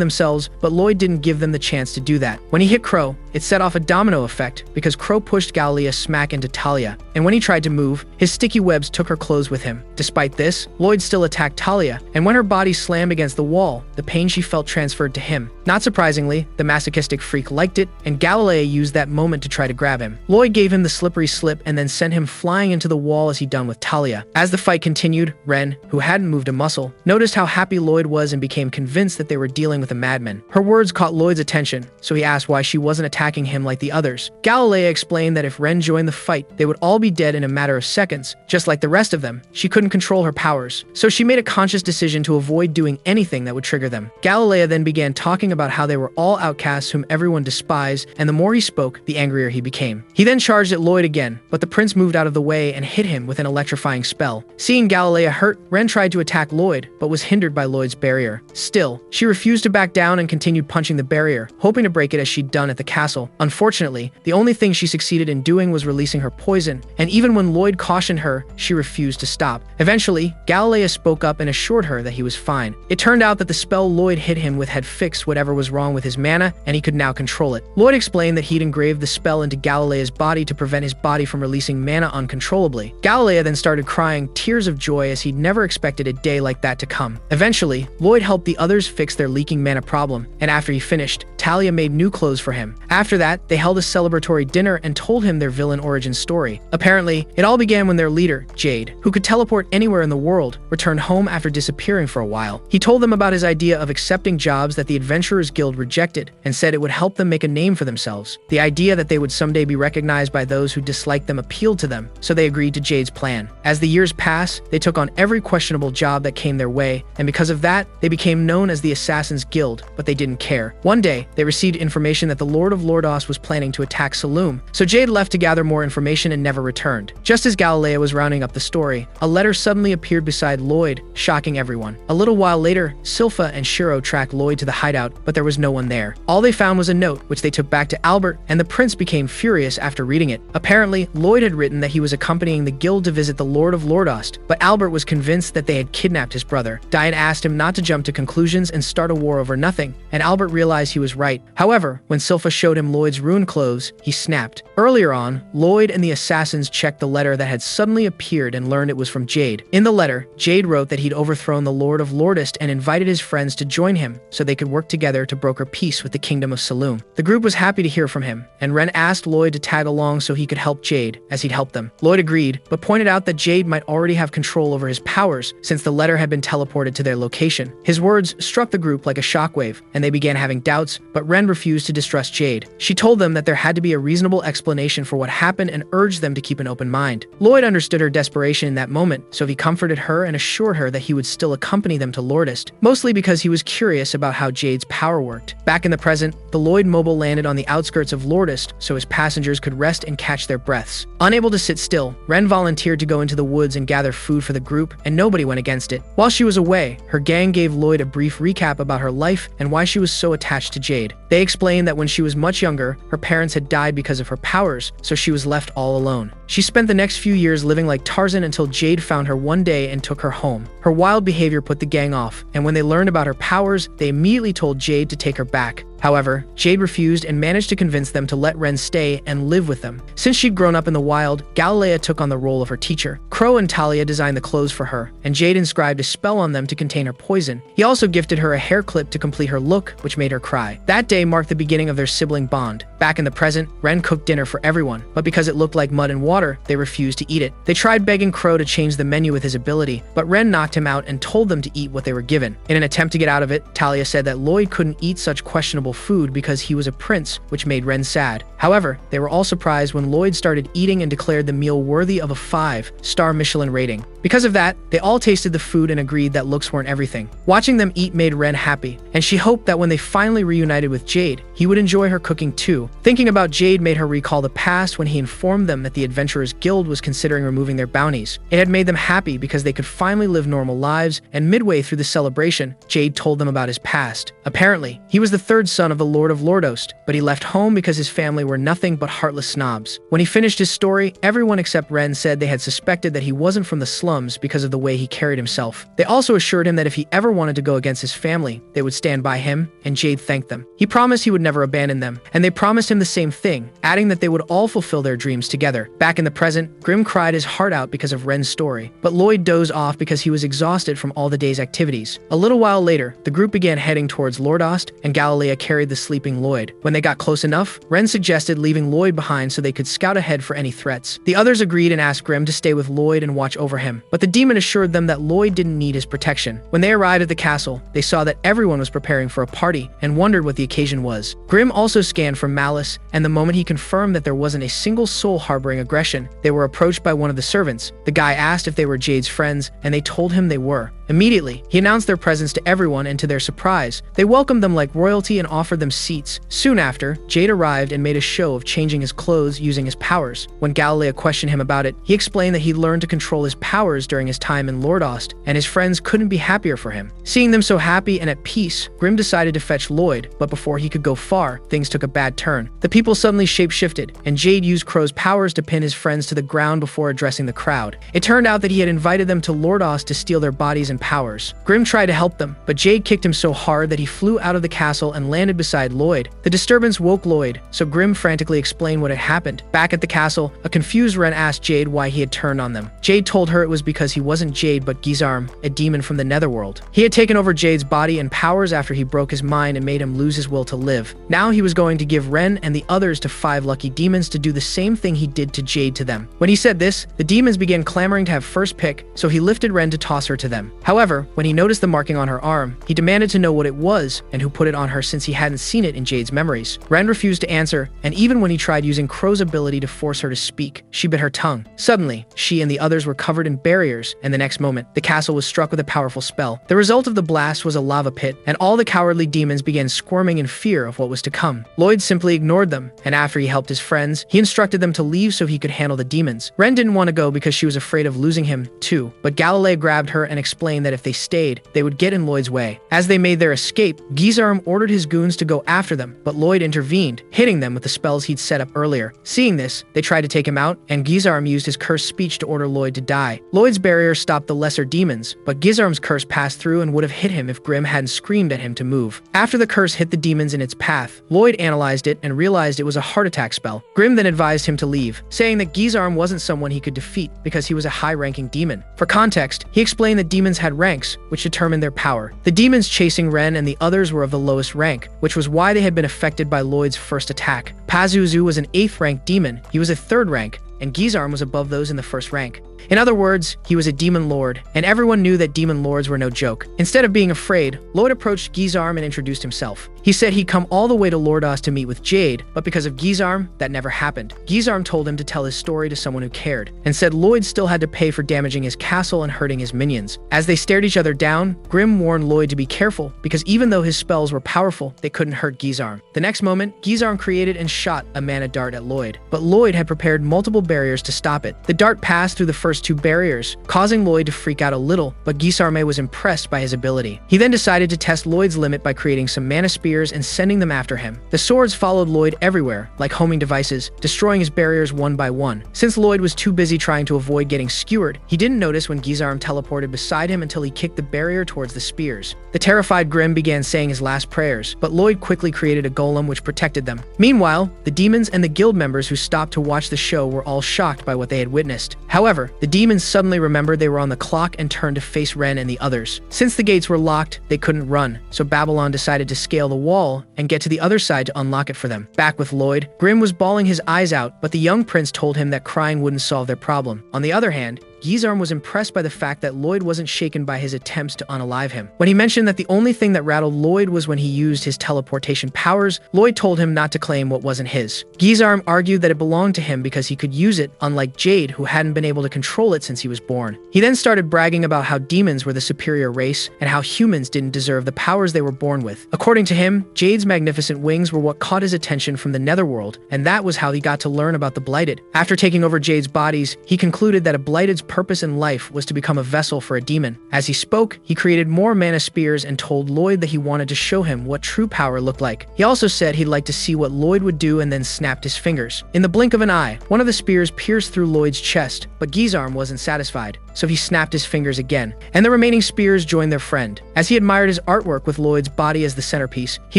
themselves, but Lloyd didn't give them the chance to do that. When he hit Crow, it set off a domino effect because Crow pushed Galilea smack into Talia, and when he tried to move, his sticky webs took her clothes with him. Despite this, Lloyd still attacked Talia, and when her body slammed against the wall, the pain she felt transferred to him. Not surprisingly, the masochistic freak liked it, and Galilea used that moment to try to grab him. Lloyd gave him the slippery slip and then sent him flying into the wall as he'd done with Talia. As the fight continued, Ren, who hadn't moved a muscle, noticed how happy Lloyd was and became convinced that they were dealing with a madman. Her words caught Lloyd's attention, so he asked why she wasn't attacking him like the others. Galilea explained that if Ren joined the fight, they would all be dead in a matter of seconds. Just like the rest of them, she couldn't control her powers, so she made a conscious decision to avoid doing anything that would trigger them. Galilea then began talking about how they were all outcasts whom everyone despised, and the more he spoke, the angrier he became. He then charged at Lloyd again, but the prince moved out of the way and hit him with an electrifying spell. Seeing Galilea hurt, Ren tried to attack Lloyd, but was hindered by Lloyd's barrier. Still, she refused to back down and continued punching the barrier, hoping to break it as she'd done at the castle. Unfortunately, the only thing she succeeded in doing was releasing her poison, and even when Lloyd cautioned her, she refused to stop. Eventually, Galilea spoke up and assured her that he was fine. It turned out that the spell Lloyd hit him with had fixed whatever was wrong with his mana, and he could now control it. Lloyd explained that he'd engraved the spell into Galilea's body to prevent his body from releasing mana uncontrollably. Galilea then started crying tears of joy as he'd never expected a day like that to come. Eventually, Lloyd helped the others fix their leaking mana problem, and after he finished, Talia made new clothes for him. After that, they held a celebratory dinner and told him their villain origin story. Apparently, it all began when their leader, Jade, who could teleport anywhere in the world, returned home after disappearing for a while. He told them about his idea of accepting jobs that the Adventurers Guild rejected and said it would help them make a name for themselves. The idea that they would someday be recognized by those who disliked them appealed to them, so they agreed to Jade's plan. As the years passed, they took on every questionable job that came their way, and because of that, they became known as the Assassins Guild, but they didn't care. One day, they received information that the Lord of Lordos was planning to attack Saloum, so Jade left to gather more information and never returned. Just as Galilea was rounding up the story, a letter suddenly appeared beside Lloyd, shocking everyone. A little while later, Silpha and Shiro tracked Lloyd to the hideout, but there was no one there. All they found was a note, which they took back to Albert, and the prince became furious after reading it. Apparently, Lloyd had written that he was accompanying the guild to visit the Lord of Lordost, but Albert was convinced that they had kidnapped his brother. Diane asked him not to jump to conclusions and start a war over nothing, and Albert realized he was right. However, when Silpha showed him Lloyd's ruined clothes, he snapped. Earlier on, Lloyd and the assassins checked the letter that had suddenly appeared and learned it was from Jade. In the letter, Jade wrote that he'd overthrown the Lord of Lordist and invited his friends to join him so they could work together to broker peace with the kingdom of Saloum. The group was happy to hear from him, and Ren asked Lloyd to tag along so he could help Jade, as he'd helped them. Lloyd agreed, but pointed out that Jade might already have control over his powers since the letter had been teleported to their location. His words struck the group like a shockwave, and they began having doubts, but Ren refused to distrust Jade. She told them that there had to be a reasonable explanation for what happened and urged them to keep an open mind. Lloyd understood her desperation in that moment, so he comforted her and assured her that he would still accompany them to Lordist, mostly because he was curious about how Jade's power worked. Back in the present, the Lloyd mobile landed on the outskirts of Lordist so his passengers could rest and catch their breaths. Unable to sit still, Ren volunteered to go into the woods and gather food for the group, and nobody went against it. While she was away, her gang gave Lloyd a brief recap about her life and why she was so attached to Jade. They explained that when she was much younger, her parents had died because of her powers, so she was left all alone. She spent the next few years living like Tarzan until Jade found her one day and took her home. Her wild behavior put the gang off, and when they learned about her powers, they immediately told Jade to take her back. However, Jade refused and managed to convince them to let Ren stay and live with them. Since she'd grown up in the wild, Galilea took on the role of her teacher. Crow and Talia designed the clothes for her, and Jade inscribed a spell on them to contain her poison. He also gifted her a hair clip to complete her look, which made her cry. That day marked the beginning of their sibling bond. Back in the present, Ren cooked dinner for everyone, but because it looked like mud and water, they refused to eat it. They tried begging Crow to change the menu with his ability, but Ren knocked him out and told them to eat what they were given. In an attempt to get out of it, Talia said that Lloyd couldn't eat such questionable food because he was a prince, which made Ren sad. However, they were all surprised when Lloyd started eating and declared the meal worthy of a 5-star Michelin rating. Because of that, they all tasted the food and agreed that looks weren't everything. Watching them eat made Ren happy, and she hoped that when they finally reunited with Jade, he would enjoy her cooking too. Thinking about Jade made her recall the past when he informed them that the Adventurers Guild was considering removing their bounties. It had made them happy because they could finally live normal lives, and midway through the celebration, Jade told them about his past. Apparently, he was the third son of the Lord of Lordost, but he left home because his family were nothing but heartless snobs. When he finished his story, everyone except Ren said they had suspected that he wasn't from the slums because of the way he carried himself. They also assured him that if he ever wanted to go against his family, they would stand by him, and Jade thanked them. He promised he would never abandon them, and they promised him the same thing, adding that they would all fulfill their dreams together. Back in the present, Grimm cried his heart out because of Ren's story, but Lloyd dozed off because he was exhausted from all the day's activities. A little while later, the group began heading towards Lordost, and Galilea carried the sleeping Lloyd. When they got close enough, Ren suggested leaving Lloyd behind so they could scout ahead for any threats. The others agreed and asked Grimm to stay with Lloyd and watch over him, but the demon assured them that Lloyd didn't need his protection. When they arrived at the castle, they saw that everyone was preparing for a party and wondered what the occasion was. Grimm also scanned for malice, and the moment he confirmed that there wasn't a single soul harboring aggression, they were approached by one of the servants. The guy asked if they were Jade's friends, and they told him they were. Immediately, he announced their presence to everyone, and to their surprise, they welcomed them like royalty and offered them seats. Soon after, Jade arrived and made a show of changing his clothes using his powers. When Galilea questioned him about it, he explained that he learned to control his powers during his time in Lordost, and his friends couldn't be happier for him. Seeing them so happy and at peace, Grimm decided to fetch Lloyd, but before he could go far, things took a bad turn. The people suddenly shape-shifted, and Jade used Crow's powers to pin his friends to the ground before addressing the crowd. It turned out that he had invited them to Lordost to steal their bodies and powers. Grimm tried to help them, but Jade kicked him so hard that he flew out of the castle and landed beside Lloyd. The disturbance woke Lloyd, so Grimm frantically explained what had happened. Back at the castle, a confused Ren asked Jade why he had turned on them. Jade told her it was because he wasn't Jade but Gizarm, a demon from the Netherworld. He had taken over Jade's body and powers after he broke his mind and made him lose his will to live. Now he was going to give Ren and the others to 5 lucky demons to do the same thing he did to Jade to them. When he said this, the demons began clamoring to have first pick, so he lifted Ren to toss her to them. However, when he noticed the marking on her arm, he demanded to know what it was and who put it on her since he hadn't seen it in Jade's memories. Ren refused to answer, and even when he tried using Crow's ability to force her to speak, she bit her tongue. Suddenly, she and the others were covered in barriers, and the next moment, the castle was struck with a powerful spell. The result of the blast was a lava pit, and all the cowardly demons began squirming in fear of what was to come. Lloyd simply ignored them, and after he helped his friends, he instructed them to leave so he could handle the demons. Ren didn't want to go because she was afraid of losing him, too, but Galilea grabbed her and explained that if they stayed, they would get in Lloyd's way. As they made their escape, Gizarm ordered his goons to go after them, but Lloyd intervened, hitting them with the spells he'd set up earlier. Seeing this, they tried to take him out, and Gizarm used his cursed speech to order Lloyd to die. Lloyd's barrier stopped the lesser demons, but Gizarm's curse passed through and would have hit him if Grimm hadn't screamed at him to move. After the curse hit the demons in its path, Lloyd analyzed it and realized it was a heart attack spell. Grimm then advised him to leave, saying that Gizarm wasn't someone he could defeat because he was a high-ranking demon. For context, he explained that demons had ranks, which determined their power. The demons chasing Ren and the others were of the lowest rank, which was why they had been affected by Lloyd's first attack. Pazuzu was an 8th rank demon, he was a 3rd rank, and Gizarm was above those in the 1st rank. In other words, he was a demon lord, and everyone knew that demon lords were no joke. Instead of being afraid, Lloyd approached Gizarm and introduced himself. He said he'd come all the way to Lordost to meet with Jade, but because of Gizarm, that never happened. Gizarm told him to tell his story to someone who cared, and said Lloyd still had to pay for damaging his castle and hurting his minions. As they stared each other down, Grimm warned Lloyd to be careful, because even though his spells were powerful, they couldn't hurt Gizarm. The next moment, Gizarm created and shot a mana dart at Lloyd, but Lloyd had prepared multiple barriers to stop it. The dart passed through the first 2 barriers, causing Lloyd to freak out a little, but Gizarm was impressed by his ability. He then decided to test Lloyd's limit by creating some mana spears and sending them after him. The swords followed Lloyd everywhere, like homing devices, destroying his barriers one by one. Since Lloyd was too busy trying to avoid getting skewered, he didn't notice when Gizarm teleported beside him until he kicked the barrier towards the spears. The terrified Grimm began saying his last prayers, but Lloyd quickly created a golem which protected them. Meanwhile, the demons and the guild members who stopped to watch the show were all shocked by what they had witnessed. However, the demons suddenly remembered they were on the clock and turned to face Ren and the others. Since the gates were locked, they couldn't run, so Babylon decided to scale the wall and get to the other side to unlock it for them. Back with Lloyd, Grimm was bawling his eyes out, but the young prince told him that crying wouldn't solve their problem. On the other hand, Gizarm was impressed by the fact that Lloyd wasn't shaken by his attempts to unalive him. When he mentioned that the only thing that rattled Lloyd was when he used his teleportation powers, Lloyd told him not to claim what wasn't his. Gizarm argued that it belonged to him because he could use it, unlike Jade, who hadn't been able to control it since he was born. He then started bragging about how demons were the superior race and how humans didn't deserve the powers they were born with. According to him, Jade's magnificent wings were what caught his attention from the netherworld, and that was how he got to learn about the Blighted. After taking over Jade's bodies, he concluded that a Blighted's purpose in life was to become a vessel for a demon. As he spoke, he created more mana spears and told Lloyd that he wanted to show him what true power looked like. He also said he'd like to see what Lloyd would do and then snapped his fingers. In the blink of an eye, one of the spears pierced through Lloyd's chest, but Gizarm wasn't satisfied, so he snapped his fingers again, and the remaining spears joined their friend. As he admired his artwork with Lloyd's body as the centerpiece, he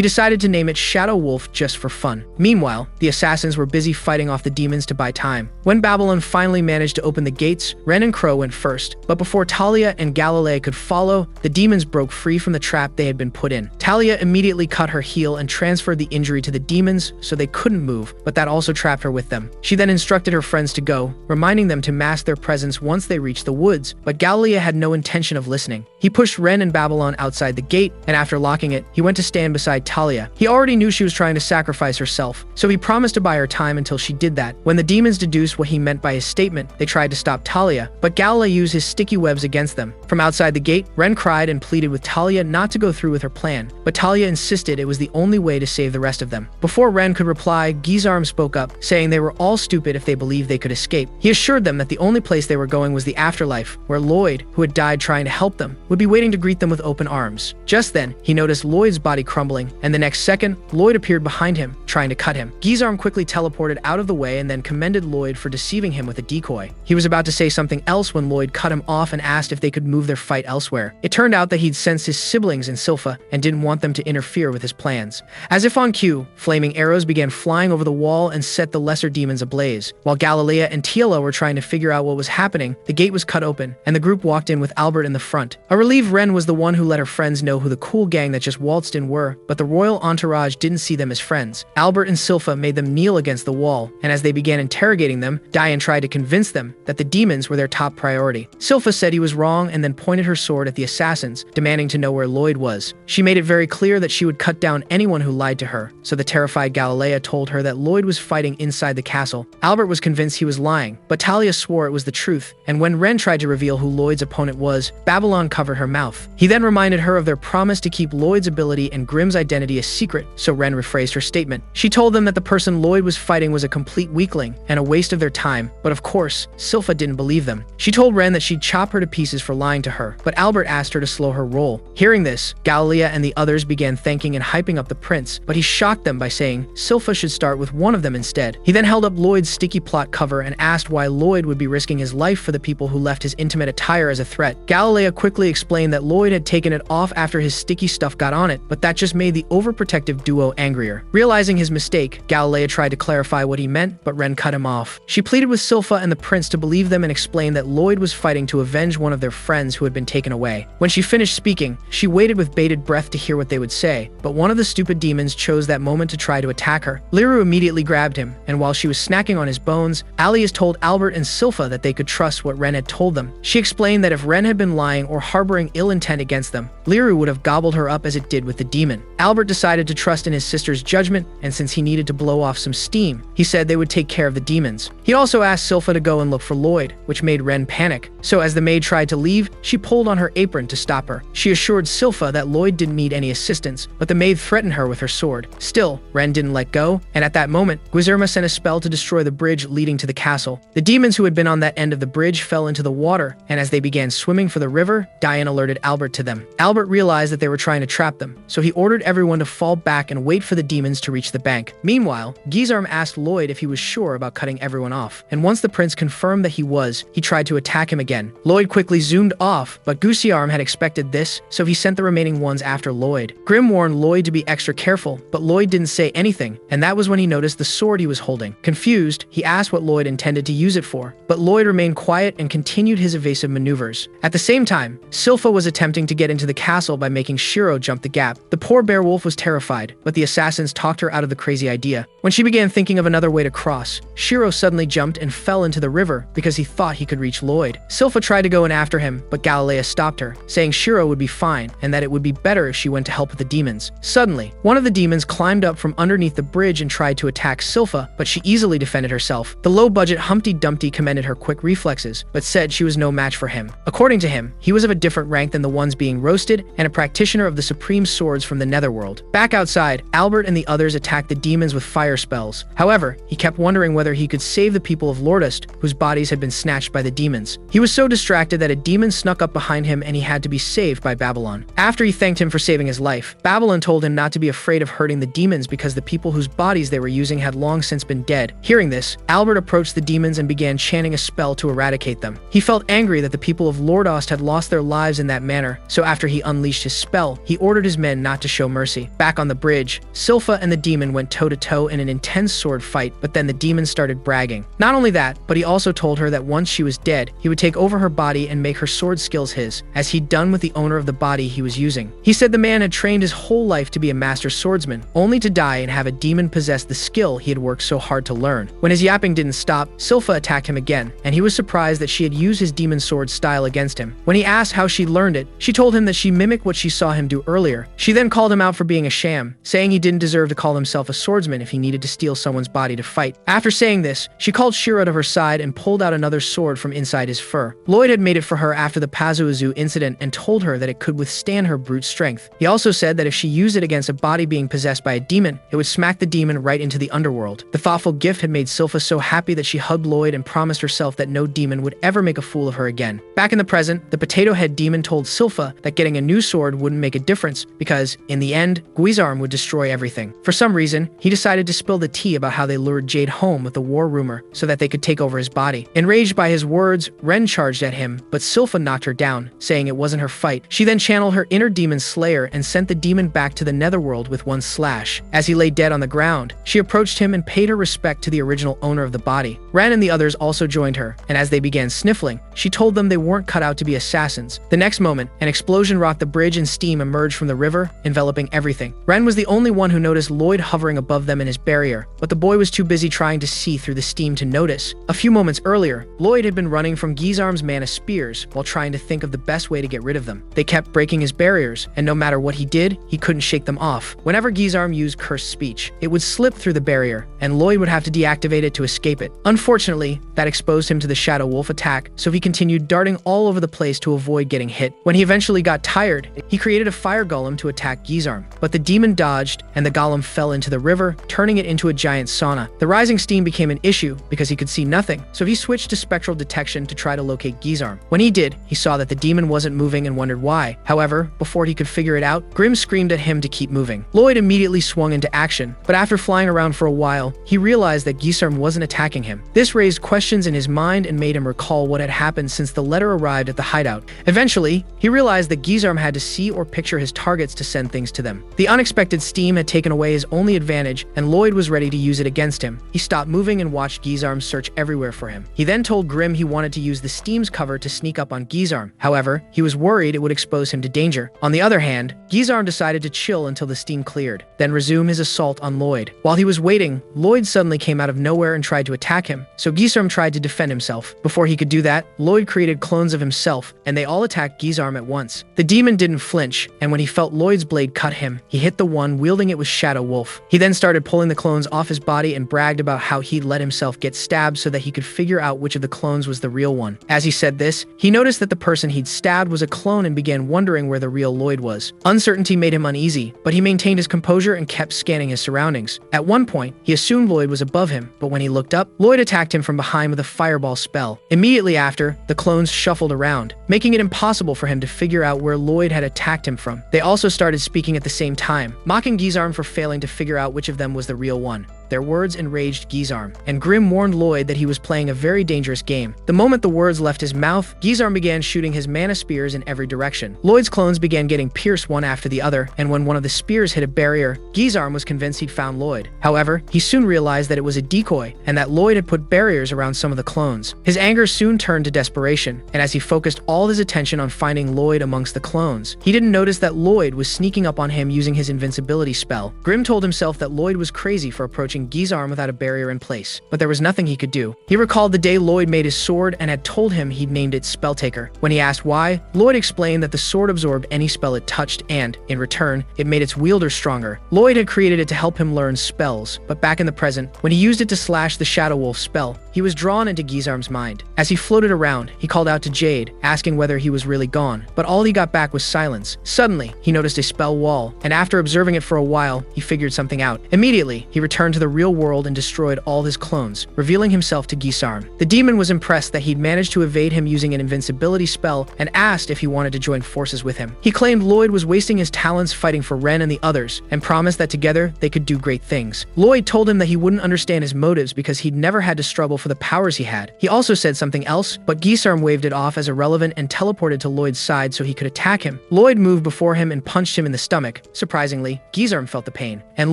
decided to name it Shadow Wolf just for fun. Meanwhile, the assassins were busy fighting off the demons to buy time. When Babylon finally managed to open the gates, Ren and Crow went first, but before Talia and Galilei could follow, the demons broke free from the trap they had been put in. Talia immediately cut her heel and transferred the injury to the demons so they couldn't move, but that also trapped her with them. She then instructed her friends to go, reminding them to mask their presence once they reached the woods, but Galilei had no intention of listening. He pushed Ren and Babylon outside the gate, and after locking it, he went to stand beside Talia. He already knew she was trying to sacrifice herself, so he promised to buy her time until she did that. When the demons deduced what he meant by his statement, they tried to stop Talia, but Galilei used his sticky webs against them. From outside the gate, Ren cried and pleaded with Talia not to go through with her plan, but Talia insisted it was the only way to save the rest of them. Before Ren could reply, Gizarm spoke up, saying they were all stupid if they believed they could escape. He assured them that the only place they were going was the afterlife, where Lloyd, who had died trying to help them, would be waiting to greet them with open arms. Just then, he noticed Lloyd's body crumbling, and the next second, Lloyd appeared behind him, trying to cut him. Gizarm quickly teleported out of the way and then commended Lloyd for deceiving him with a decoy. He was about to say something else when Lloyd cut him off and asked if they could move their fight elsewhere. It turned out that he'd sensed his siblings in Silpha and didn't want them to interfere with his plans. As if on cue, flaming arrows began flying over the wall and set the lesser demons ablaze. While Galilei and Tiela were trying to figure out what was happening, the gate was cut open, and the group walked in with Albert in the front. A relieved Ren was the one who let her friends know who the cool gang that just waltzed in were, but the royal entourage didn't see them as friends. Albert and Silpha made them kneel against the wall, and as they began interrogating them, Diane tried to convince them that the demons were their top priority. Silpha said he was wrong and then pointed her sword at the assassins, demanding to know where Lloyd was. She made it very clear that she would cut down anyone who lied to her, so the terrified Galilei told her that Lloyd was fighting inside the castle. Albert was convinced he was lying, but Talia swore it was the truth, and when Ren tried to reveal who Lloyd's opponent was, Babylon covered her mouth. He then reminded her of their promise to keep Lloyd's ability and Grimm's identity a secret, so Ren rephrased her statement. She told them that the person Lloyd was fighting was a complete weakling and a waste of their time, but of course, Silpha didn't believe them. She told Ren that she'd chop her to pieces for lying to her, but Albert asked her to slow her roll. Hearing this, Galilei and the others began thanking and hyping up the prince, but he shocked them by saying Silpha should start with one of them instead. He then held up Lloyd's sticky plot cover and asked why Lloyd would be risking his life for the people who left his intimate attire as a threat. Galilei quickly explained that Lloyd had taken it off after his sticky stuff got on it, but that just made the overprotective duo angrier. Realizing his mistake, Galilei tried to clarify what he meant, but Ren cut him off. She pleaded with Silpha and the prince to believe them and explained that Lloyd was fighting to avenge one of their friends who had been taken away. When she finished speaking, she waited with bated breath to hear what they would say, but one of the stupid demons chose that moment to try to attack her. Liru immediately grabbed him, and while she was snacking on his bones, Alias told Albert and Silpha that they could trust what Ren had told them. She explained that if Ren had been lying or harboring ill intent against them, Liru would have gobbled her up as it did with the demon. Albert decided to trust in his sister's judgment, and since he needed to blow off some steam, he said they would take care of the demons. He also asked Silpha to go and look for Lloyd, which made Ren panic. So as the maid tried to leave, she pulled on her apron to stop her. She assured Silpha that Lloyd didn't need any assistance, but the maid threatened her with her sword. Still, Ren didn't let go, and at that moment, Guizerma sent a spell to destroy the bridge leading to the castle. The demons who had been on that end of the bridge fell into the water, and as they began swimming for the river, Diane alerted Albert to them. Albert realized that they were trying to trap them, so he ordered everyone to fall back and wait for the demons to reach the bank. Meanwhile, Gizarm asked Lloyd if he was sure about cutting everyone off, and once the prince confirmed that he was, he tried to attack him again. Lloyd quickly zoomed off, but Gusiarm had expected this, so he sent the remaining ones after Lloyd. Grimm warned Lloyd to be extra careful, but Lloyd didn't say anything, and that was when he noticed the sword he was holding. Confused, he asked what Lloyd intended to use it for, but Lloyd remained quiet and continued his evasive maneuvers. At the same time, Silpha was attempting to get into the castle by making Shiro jump the gap. The poor bear wolf was terrified, but the assassins talked her out of of the crazy idea. When she began thinking of another way to cross, Shiro suddenly jumped and fell into the river because he thought he could reach Lloyd. Silpha tried to go in after him, but Galilea stopped her, saying Shiro would be fine and that it would be better if she went to help with the demons. Suddenly, one of the demons climbed up from underneath the bridge and tried to attack Silpha, but she easily defended herself. The low-budget Humpty Dumpty commended her quick reflexes, but said she was no match for him. According to him, he was of a different rank than the ones being roasted and a practitioner of the supreme swords from the netherworld. Back outside, Albert and the others attacked the demons with fire spells. However, he kept wondering whether he could save the people of Lordust, whose bodies had been snatched by the demons. He was so distracted that a demon snuck up behind him and he had to be saved by Babylon. After he thanked him for saving his life, Babylon told him not to be afraid of hurting the demons because the people whose bodies they were using had long since been dead. Hearing this, Albert approached the demons and began chanting a spell to eradicate them. He felt angry that the people of Lordost had lost their lives in that manner, so after he unleashed his spell, he ordered his men not to show mercy. Back on the bridge, Silpha and the demon went toe-to-toe in an intense sword fight, but then the demon started bragging. Not only that, but he also told her that once she was dead, he would take over her body and make her sword skills his, as he'd done with the owner of the body he was using. He said the man had trained his whole life to be a master swordsman, only to die and have a demon possess the skill he had worked so hard to learn. When his yapping didn't stop, Silpha attacked him again, and he was surprised that she had used his demon sword style against him. When he asked how she learned it, she told him that she mimicked what she saw him do earlier. She then called him out for being a sham, saying he didn't deserve to call himself a swordsman if he needed to steal someone's body to fight. After saying this, she called Shiro to her side and pulled out another sword from inside his fur. Lloyd had made it for her after the Pazuzu incident and told her that it could withstand her brute strength. He also said that if she used it against a body being possessed by a demon, it would smack the demon right into the underworld. The thoughtful gift had made Silpha so happy that she hugged Lloyd and promised herself that no demon would ever make a fool of her again. Back in the present, the potato head demon told Silpha that getting a new sword wouldn't make a difference because, in the end, Guizarm would destroy everything. For some reason, he decided to spill the tea about how they lured Jade home with the war rumor so that they could take over his body. Enraged by his words, Ren charged at him, but Silpha knocked her down, saying it wasn't her fight. She then channeled her inner demon slayer and sent the demon back to the netherworld with one slash. As he lay dead on the ground, she approached him and paid her respect to the original owner of the body. Ren and the others also joined her, and as they began sniffling, she told them they weren't cut out to be assassins. The next moment, an explosion rocked the bridge and steam emerged from the river, enveloping everything. Ren was the only one who noticed Lloyd hovering above them in his barrier, but the boy was too busy trying to see through the steam to notice. A few moments earlier, Lloyd had been running from Guizarm's mana spears while trying to think of the best way to get rid of them. They kept breaking his barriers, and no matter what he did, he couldn't shake them off. Whenever Guizarm used cursed speech, it would slip through the barrier, and Lloyd would have to deactivate it to escape it. Unfortunately, that exposed him to the Shadow Wolf attack, so he continued darting all over the place to avoid getting hit. When he eventually got tired, he created a fire golem to attack Guizarm, but the demon dodged, and the golem fell into the river, turning it into a giant sauna. The rising steam became an issue because he could see nothing, so he switched to spectral detection to try to locate Guizarm. When he did, he saw that the demon wasn't moving and wondered why. However, before he could figure it out, Grim screamed at him to keep moving. Lloyd immediately swung into action, but after flying around for a while, he realized that Guizarm wasn't attacking him. This raised questions in his mind and made him recall what had happened since the letter arrived at the hideout. Eventually, he realized that Guizarm had to see or picture his targets to send things to them. The unexpected steam had taken away his only advantage, and Lloyd was ready to use it against him. He stopped moving and watched Guizarm search everywhere for him. He then told Grim he wanted to use the steam's cover to sneak up on Guizarm. However, he was worried it would expose him to danger. On the other hand, Guizarm decided to chill until the steam cleared, then resume his assault on Lloyd. While he was waiting, Lloyd suddenly came out of nowhere and tried to attack him, so Guizarm tried to defend himself. Before he could do that, Lloyd created clones of himself, and they all attacked Guizarm at once. The demon didn't flinch, and when he felt Lloyd's blade cut him, he hit the one wielding it with Shadow Wolf. He then started pulling the clones off his body and bragged about how he'd let himself get stabbed so that he could figure out which of the clones was the real one. As he said this, he noticed that the person he'd stabbed was a clone and began wondering where the real Lloyd was. Uncertainty made him uneasy, but he maintained his composure and kept scanning his surroundings. At one point, he assumed Lloyd was above him, but when he looked up, Lloyd attacked him from behind with a fireball spell. Immediately after, the clones shuffled around, making it impossible for him to figure out where Lloyd had attacked him from. They also started speaking at the same time, mocking Guizarm for failing to figure out which of them was the real one. Their words enraged Gizarm, and Grim warned Lloyd that he was playing a very dangerous game. The moment the words left his mouth, Gizarm began shooting his mana spears in every direction. Lloyd's clones began getting pierced one after the other, and when one of the spears hit a barrier, Gizarm was convinced he'd found Lloyd. However, he soon realized that it was a decoy, and that Lloyd had put barriers around some of the clones. His anger soon turned to desperation, and as he focused all his attention on finding Lloyd amongst the clones, he didn't notice that Lloyd was sneaking up on him using his invincibility spell. Grim told himself that Lloyd was crazy for approaching Gizarm without a barrier in place, but there was nothing he could do. He recalled the day Lloyd made his sword and had told him he'd named it Spelltaker. When he asked why, Lloyd explained that the sword absorbed any spell it touched and, in return, it made its wielder stronger. Lloyd had created it to help him learn spells, but back in the present, when he used it to slash the Shadow Wolf spell, he was drawn into Gizarm's mind. As he floated around, he called out to Jade, asking whether he was really gone, but all he got back was silence. Suddenly, he noticed a spell wall, and after observing it for a while, he figured something out. Immediately, he returned to the real world and destroyed all his clones, revealing himself to Gizarm. The demon was impressed that he'd managed to evade him using an invincibility spell and asked if he wanted to join forces with him. He claimed Lloyd was wasting his talents fighting for Ren and the others, and promised that together they could do great things. Lloyd told him that he wouldn't understand his motives because he'd never had to struggle for the powers he had. He also said something else, but Gizarm waved it off as irrelevant and teleported to Lloyd's side so he could attack him. Lloyd moved before him and punched him in the stomach. Surprisingly, Gizarm felt the pain, and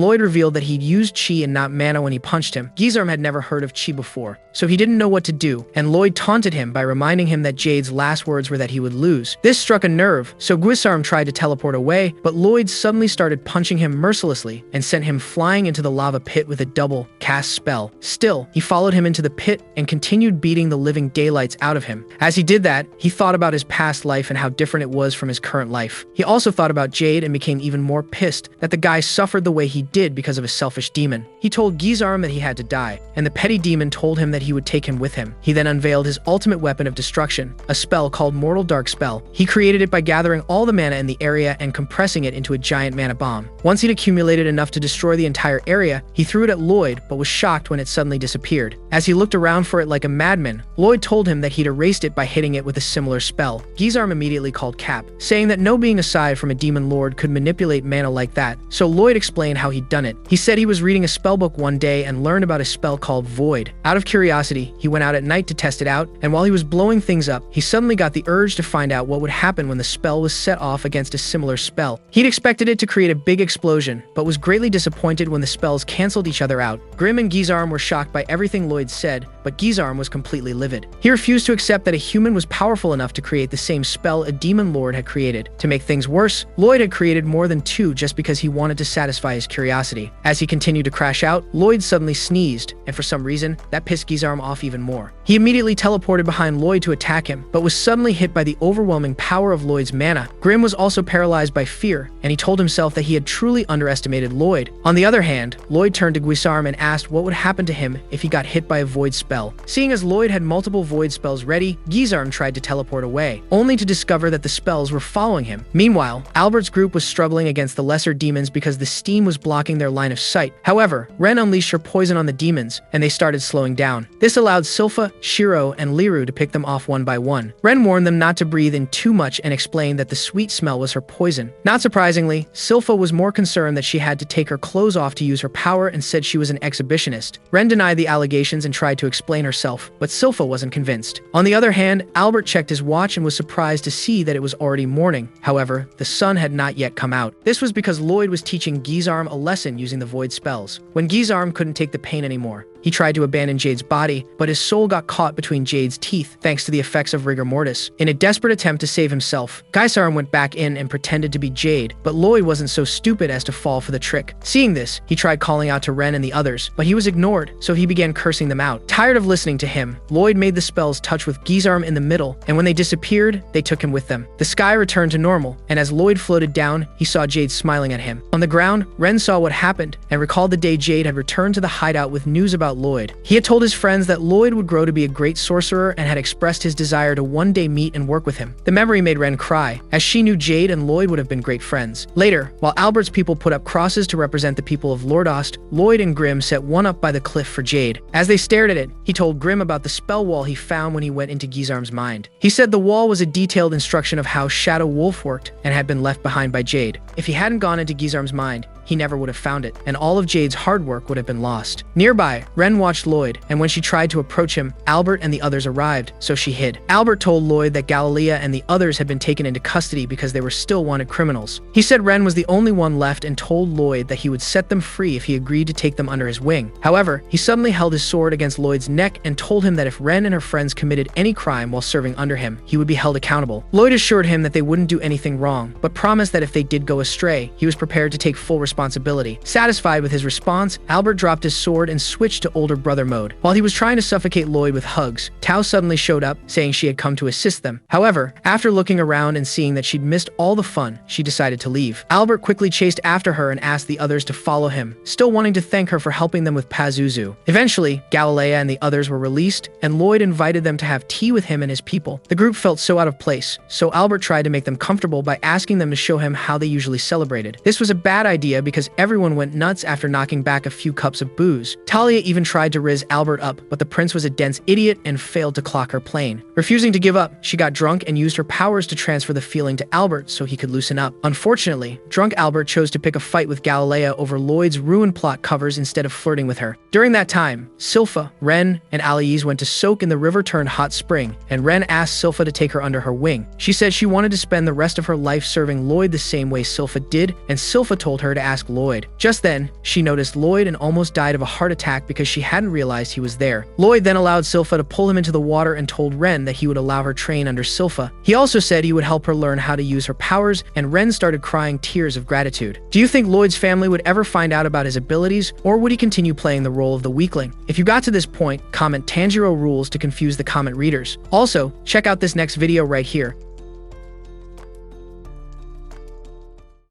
Lloyd revealed that he'd used chi and not mana when he punched him. Gizarm had never heard of chi before, so he didn't know what to do, and Lloyd taunted him by reminding him that Jade's last words were that he would lose. This struck a nerve, so Gizarm tried to teleport away, but Lloyd suddenly started punching him mercilessly and sent him flying into the lava pit with a double cast spell. Still, he followed him into the pit and continued beating the living daylights out of him. As he did that, he thought about his past life and how different it was from his current life. He also thought about Jade and became even more pissed that the guy suffered the way he did because of a selfish demon. He told Gizarm that he had to die, and the petty demon told him that he would take him with him. He then unveiled his ultimate weapon of destruction, a spell called Mortal Dark Spell. He created it by gathering all the mana in the area and compressing it into a giant mana bomb. Once he'd accumulated enough to destroy the entire area, he threw it at Lloyd, but was shocked when it suddenly disappeared. As he looked around for it like a madman, Lloyd told him that he'd erased it by hitting it with a similar spell. Gizarm immediately called Cap, saying that no being aside from a demon lord could manipulate mana like that, so Lloyd explained how he'd done it. He said he was reading a spellbook one day and learned about a spell called Void. Out of curiosity, he went out at night to test it out, and while he was blowing things up, he suddenly got the urge to find out what would happen when the spell was set off against a similar spell. He'd expected it to create a big explosion, but was greatly disappointed when the spells canceled each other out. Grim and Gizarm were shocked by everything Lloyd said, but Gizarm was completely livid. He refused to accept that a human was powerful enough to create the same spell a demon lord had created. To make things worse, Lloyd had created more than two just because he wanted to satisfy his curiosity. As he continued to crash out, Lloyd suddenly sneezed, and for some reason, that pissed Gizarm off even more. He immediately teleported behind Lloyd to attack him, but was suddenly hit by the overwhelming power of Lloyd's mana. Grim was also paralyzed by fear, and he told himself that he had truly underestimated Lloyd. On the other hand, Lloyd turned to Gizarm and asked what would happen to him if he got hit by a void spell. Seeing as Lloyd had multiple void spells ready, Gizarm tried to teleport away, only to discover that the spells were following him. Meanwhile, Albert's group was struggling against the lesser demons because the steam was blocking their line of sight. However, Ren unleashed her poison on the demons, and they started slowing down. This allowed Silpha, Shiro, and Liru to pick them off one by one. Ren warned them not to breathe in too much and explained that the sweet smell was her poison. Not surprisingly, Silpha was more concerned that she had to take her clothes off to use her power and said she was an exhibitionist. Ren denied the allegations and tried to explain herself, but Silpha wasn't convinced. On the other hand, Albert checked his watch and was surprised to see that it was already morning. However, the sun had not yet come out. This was because Lloyd was teaching Gizarm a lesson using the void spells. When Gizarm couldn't take the pain anymore, he tried to abandon Jade's body, but his soul got caught between Jade's teeth thanks to the effects of rigor mortis. In a desperate attempt to save himself, Gizarm went back in and pretended to be Jade, but Lloyd wasn't so stupid as to fall for the trick. Seeing this, he tried calling out to Ren and the others, but he was ignored, so he began cursing them out. Tired of listening to him, Lloyd made the spells touch with Gizarm in the middle, and when they disappeared, they took him with them. The sky returned to normal, and as Lloyd floated down, he saw Jade smiling at him. On the ground, Ren saw what happened and recalled the day Jade had returned to the hideout with news about Lloyd. He had told his friends that Lloyd would grow to be a great sorcerer and had expressed his desire to one day meet and work with him. The memory made Ren cry, as she knew Jade and Lloyd would have been great friends. Later, while Albert's people put up crosses to represent the people of Lordost, Lloyd and Grim set one up by the cliff for Jade. As they stared at it, he told Grim about the spell wall he found when he went into Gizarm's mind. He said the wall was a detailed instruction of how Shadow Wolf worked and had been left behind by Jade. If he hadn't gone into Gizarm's mind, he never would have found it, and all of Jade's hard work would have been lost. Nearby, Ren watched Lloyd, and when she tried to approach him, Albert and the others arrived, so she hid. Albert told Lloyd that Galilea and the others had been taken into custody because they were still wanted criminals. He said Ren was the only one left and told Lloyd that he would set them free if he agreed to take them under his wing. However, he suddenly held his sword against Lloyd's neck and told him that if Ren and her friends committed any crime while serving under him, he would be held accountable. Lloyd assured him that they wouldn't do anything wrong, but promised that if they did go astray, he was prepared to take full responsibility. Satisfied with his response, Albert dropped his sword and switched to older brother mode. While he was trying to suffocate Lloyd with hugs, Tao suddenly showed up, saying she had come to assist them. However, after looking around and seeing that she'd missed all the fun, she decided to leave. Albert quickly chased after her and asked the others to follow him, still wanting to thank her for helping them with Pazuzu. Eventually, Galilea and the others were released, and Lloyd invited them to have tea with him and his people. The group felt so out of place, so Albert tried to make them comfortable by asking them to show him how they usually celebrated. This was a bad idea because everyone went nuts after knocking back a few cups of booze. Talia even tried to riz Albert up, but the prince was a dense idiot and failed to clock her plane. Refusing to give up, she got drunk and used her powers to transfer the feeling to Albert so he could loosen up. Unfortunately, drunk Albert chose to pick a fight with Galilea over Lloyd's ruin plot covers instead of flirting with her. During that time, Silpha, Ren, and Alice went to soak in the river-turned hot spring, and Ren asked Silpha to take her under her wing. She said she wanted to spend the rest of her life serving Lloyd the same way Silpha did, and Silpha told her to ask Lloyd. Just then, she noticed Lloyd and almost died of a heart attack because she hadn't realized he was there. Lloyd then allowed Silpha to pull him into the water and told Ren that he would allow her train under Silpha. He also said he would help her learn how to use her powers, and Ren started crying tears of gratitude. Do you think Lloyd's family would ever find out about his abilities, or would he continue playing the role of the weakling? If you got to this point, comment Tanjiro rules to confuse the comment readers. Also, check out this next video right here.